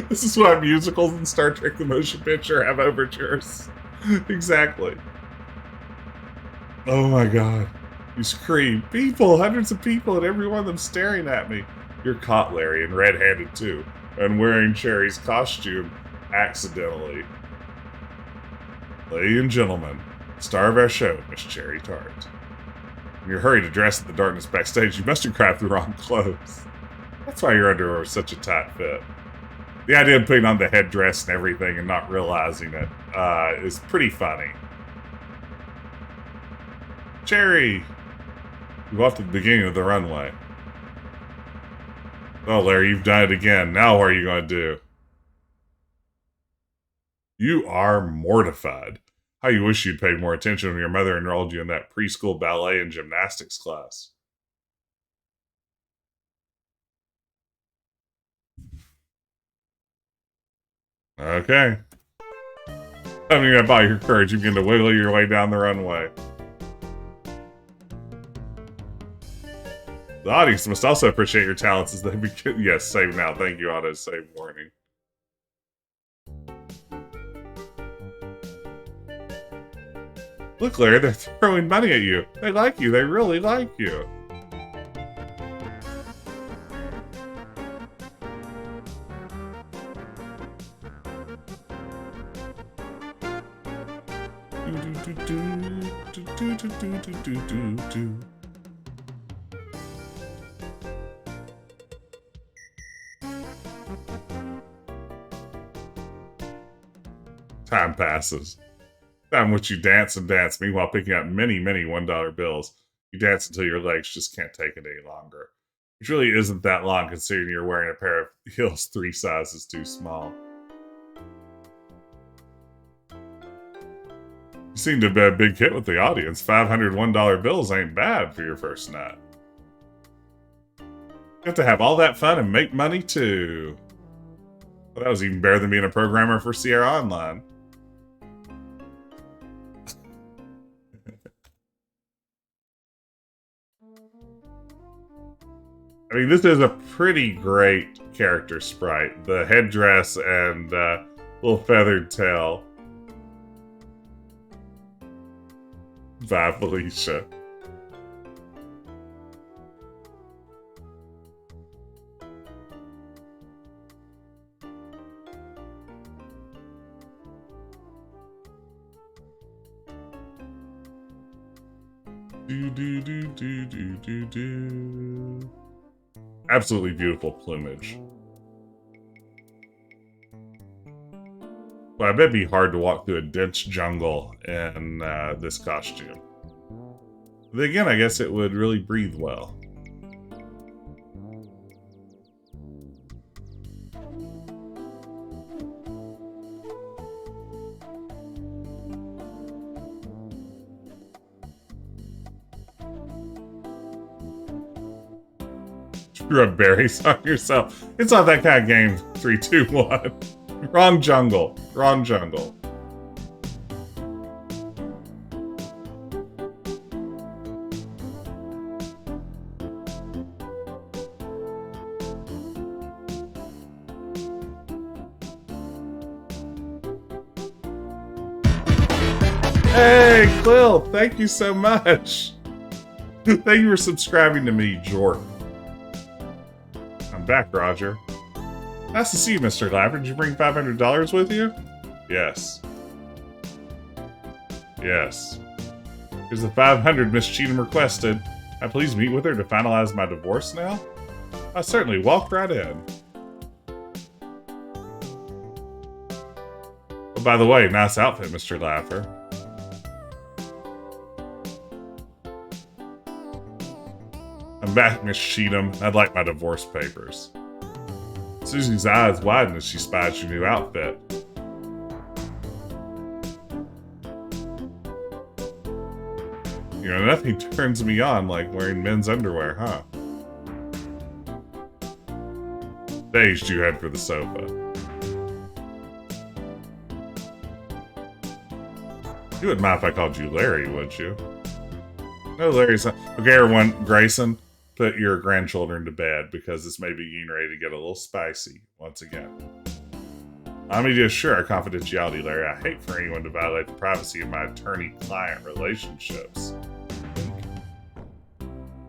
This is why musicals and Star Trek the Motion Picture have overtures. Exactly. Oh my god. You scream, people, hundreds of people, and every one of them staring at me. You're caught, Larry, and red-handed too, and wearing Cherri's costume accidentally. Ladies and gentlemen, star of our show, Miss Cherri Tart. In your hurry to dress in the darkness backstage, you must have grabbed the wrong clothes. That's why your underwear is such a tight fit. The idea of putting on the headdress and everything and not realizing it is pretty funny. Cherri! You walked at the beginning of the runway. Oh, Larry, you've done it again. Now what are you going to do? You are mortified. How you wish you'd paid more attention when your mother enrolled you in that preschool ballet and gymnastics class. Okay. Coming up by your courage, you begin to wiggle your way down the runway. The audience must also appreciate your talents as they begin. Yes, save now. Thank you, auto save warning. Look, Larry, they're throwing money at you. They like you. They really like you. Time passes. Time in which you dance and dance, meanwhile picking up many, many $1 bills. You dance until your legs just can't take it any longer. Which really isn't that long considering you're wearing a pair of heels 3 sizes too small. You seem to have been a big hit with the audience. 500 $1 bills ain't bad for your first night. You have to have all that fun and make money too. Well, that was even better than being a programmer for Sierra Online. I mean, this is a pretty great character sprite. The headdress and little feathered tail. Bye, Felicia. Do. Absolutely beautiful plumage. Well, I bet it'd be hard to walk through a dense jungle in this costume. But again, I guess it would really breathe well. Rub berries on yourself. It's not that kind of game. 3, 2, 1. Wrong jungle. Wrong jungle. Hey, Quill, thank you so much. Thank you for subscribing to me, Jorf. I'm back, Roger. Nice to see you, Mr. Laffer. Did you bring $500 with you? Yes. Yes. Here's the 500 Miss Cheatem requested. I please meet with her to finalize my divorce now? I certainly walk right in. Oh, by the way, nice outfit, Mr. Laffer. I'm back, Miss Cheatem. I'd like my divorce papers. Suzi's eyes widen as she spies your new outfit. You know, nothing turns me on like wearing men's underwear, huh? Staged, you head for the sofa. You wouldn't mind if I called you Larry, would you? No, Larry's not. Okay, everyone, Grayson, put your grandchildren to bed because this may be getting ready to get a little spicy once again. Let me just assure our confidentiality, Larry. I hate for anyone to violate the privacy of my attorney-client relationships.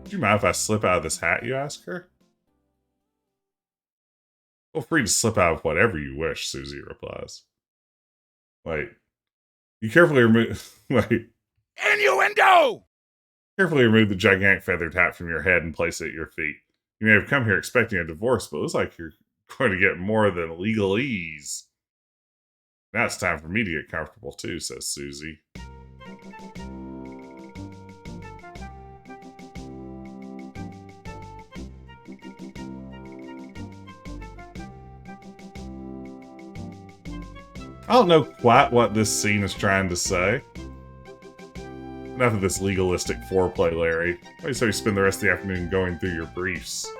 Would you mind if I slip out of this hat, you ask her? Feel free to slip out of whatever you wish, Suzi replies. Wait. You carefully remove... Wait. Innuendo! Carefully remove the gigantic feathered hat from your head and place it at your feet. You may have come here expecting a divorce, but it looks like you're going to get more than legalese. Now it's time for me to get comfortable too, says Suzi. I don't know quite what this scene is trying to say. Enough of this legalistic foreplay, Larry. Why so you spend the rest of the afternoon going through your briefs?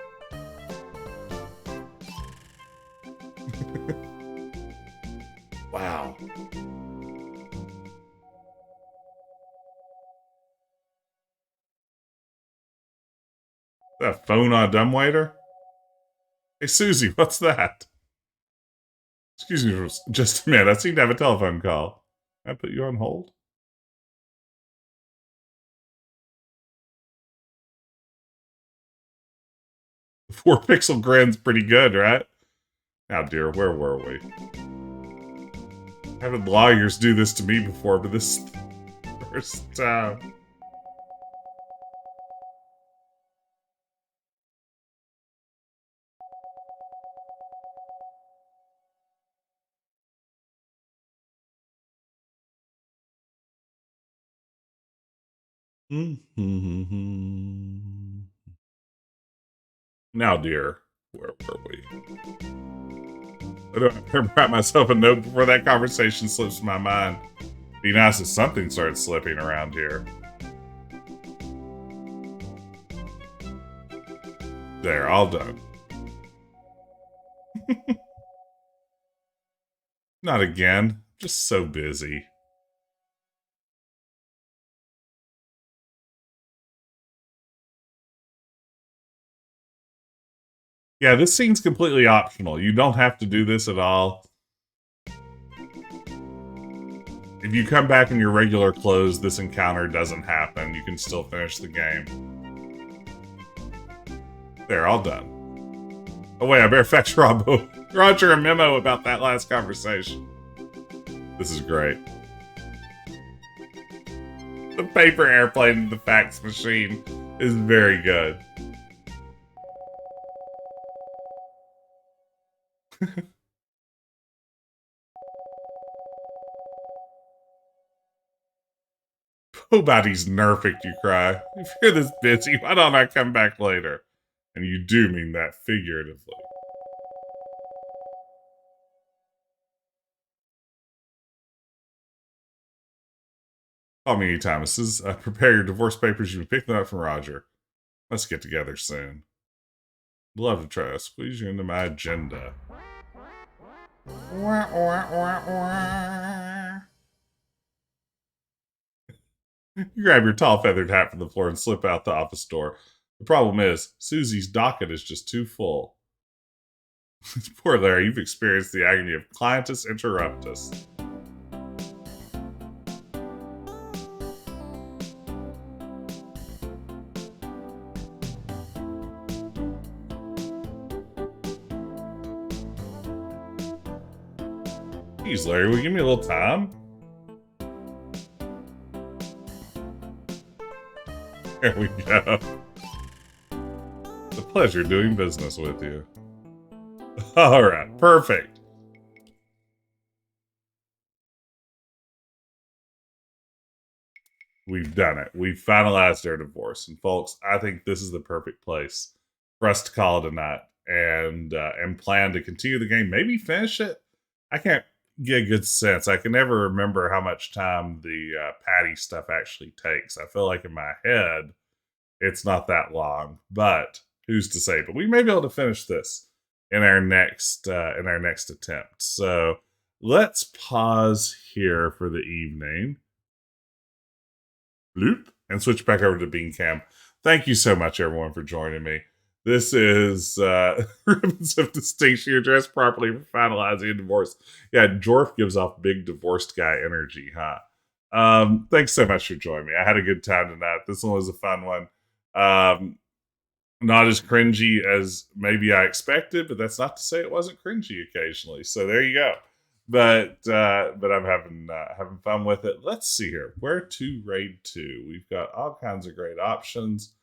Wow. Is that a phone on a dumbwaiter? Hey, Suzi, what's that? Excuse me for just a minute. I seem to have a telephone call. Can I put you on hold? The 4-pixel grin's pretty good, right? Now, dear, where were we? I've had lawyers do this to me before, but this is the first time. Now, dear, where were we? I don't write myself a note before that conversation slips my mind. Be nice if something started slipping around here. There, all done. Not again. Just so busy. Yeah, this scene's completely optional. You don't have to do this at all. If you come back in your regular clothes, this encounter doesn't happen. You can still finish the game. They're all done. Oh wait, I better fetch Roger a memo about that last conversation. This is great. The paper airplane in the fax machine is very good. Nobody's nerfing, you cry. If you're this busy, why don't I come back later? And you do mean that figuratively. Call me anytime. This is prepare your divorce papers. You can pick them up from Roger. Let's get together soon. Love to try to squeeze you into my agenda. Wah, wah, wah, wah. You grab your tall feathered hat from the floor and slip out the office door. The problem is, Suzi's docket is just too full. Poor Larry, you've experienced the agony of clientus interruptus. Jeez, Larry, will you give me a little time? There we go. It's a pleasure doing business with you. Alright, perfect. We've done it. We've finalized our divorce. And folks, I think this is the perfect place for us to call it a night and plan to continue the game. Maybe finish it. I can't get a good sense. I can never remember how much time the Patti stuff actually takes. I feel like in my head, it's not that long, but who's to say? But we may be able to finish this in our next attempt. So let's pause here for the evening. Bloop, and switch back over to Bean Cam. Thank you so much, everyone, for joining me. This is Ribbons of Distinction. You're dressed properly for finalizing a divorce. Yeah, Jorf gives off big divorced guy energy, huh? Thanks so much for joining me. I had a good time tonight. This one was a fun one. Not as cringy as maybe I expected, but that's not to say it wasn't cringy occasionally. So there you go. But I'm having fun with it. Let's see here. Where to raid to? We've got all kinds of great options.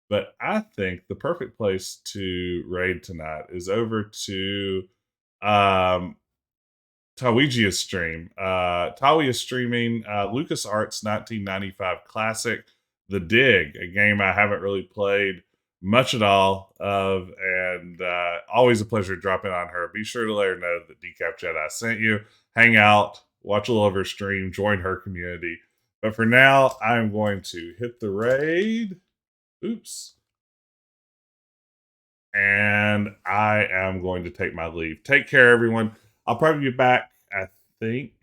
But I think the perfect place to raid tonight is over to Tawijia's stream. Tawi is streaming LucasArts 1995 classic, The Dig, a game I haven't really played much at all of, and always a pleasure to drop in on her. Be sure to let her know that Decap Jedi sent you. Hang out, watch a little of her stream, join her community. But for now, I'm going to hit the raid. Oops. And I am going to take my leave. Take care, everyone. I'll probably be back, I think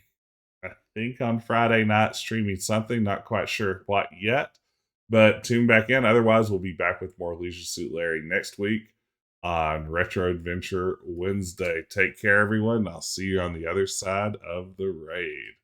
on Friday night streaming something. Not quite sure what yet. But tune back in. Otherwise, we'll be back with more Leisure Suit Larry next week on Retro Adventure Wednesday. Take care, everyone. I'll see you on the other side of the raid.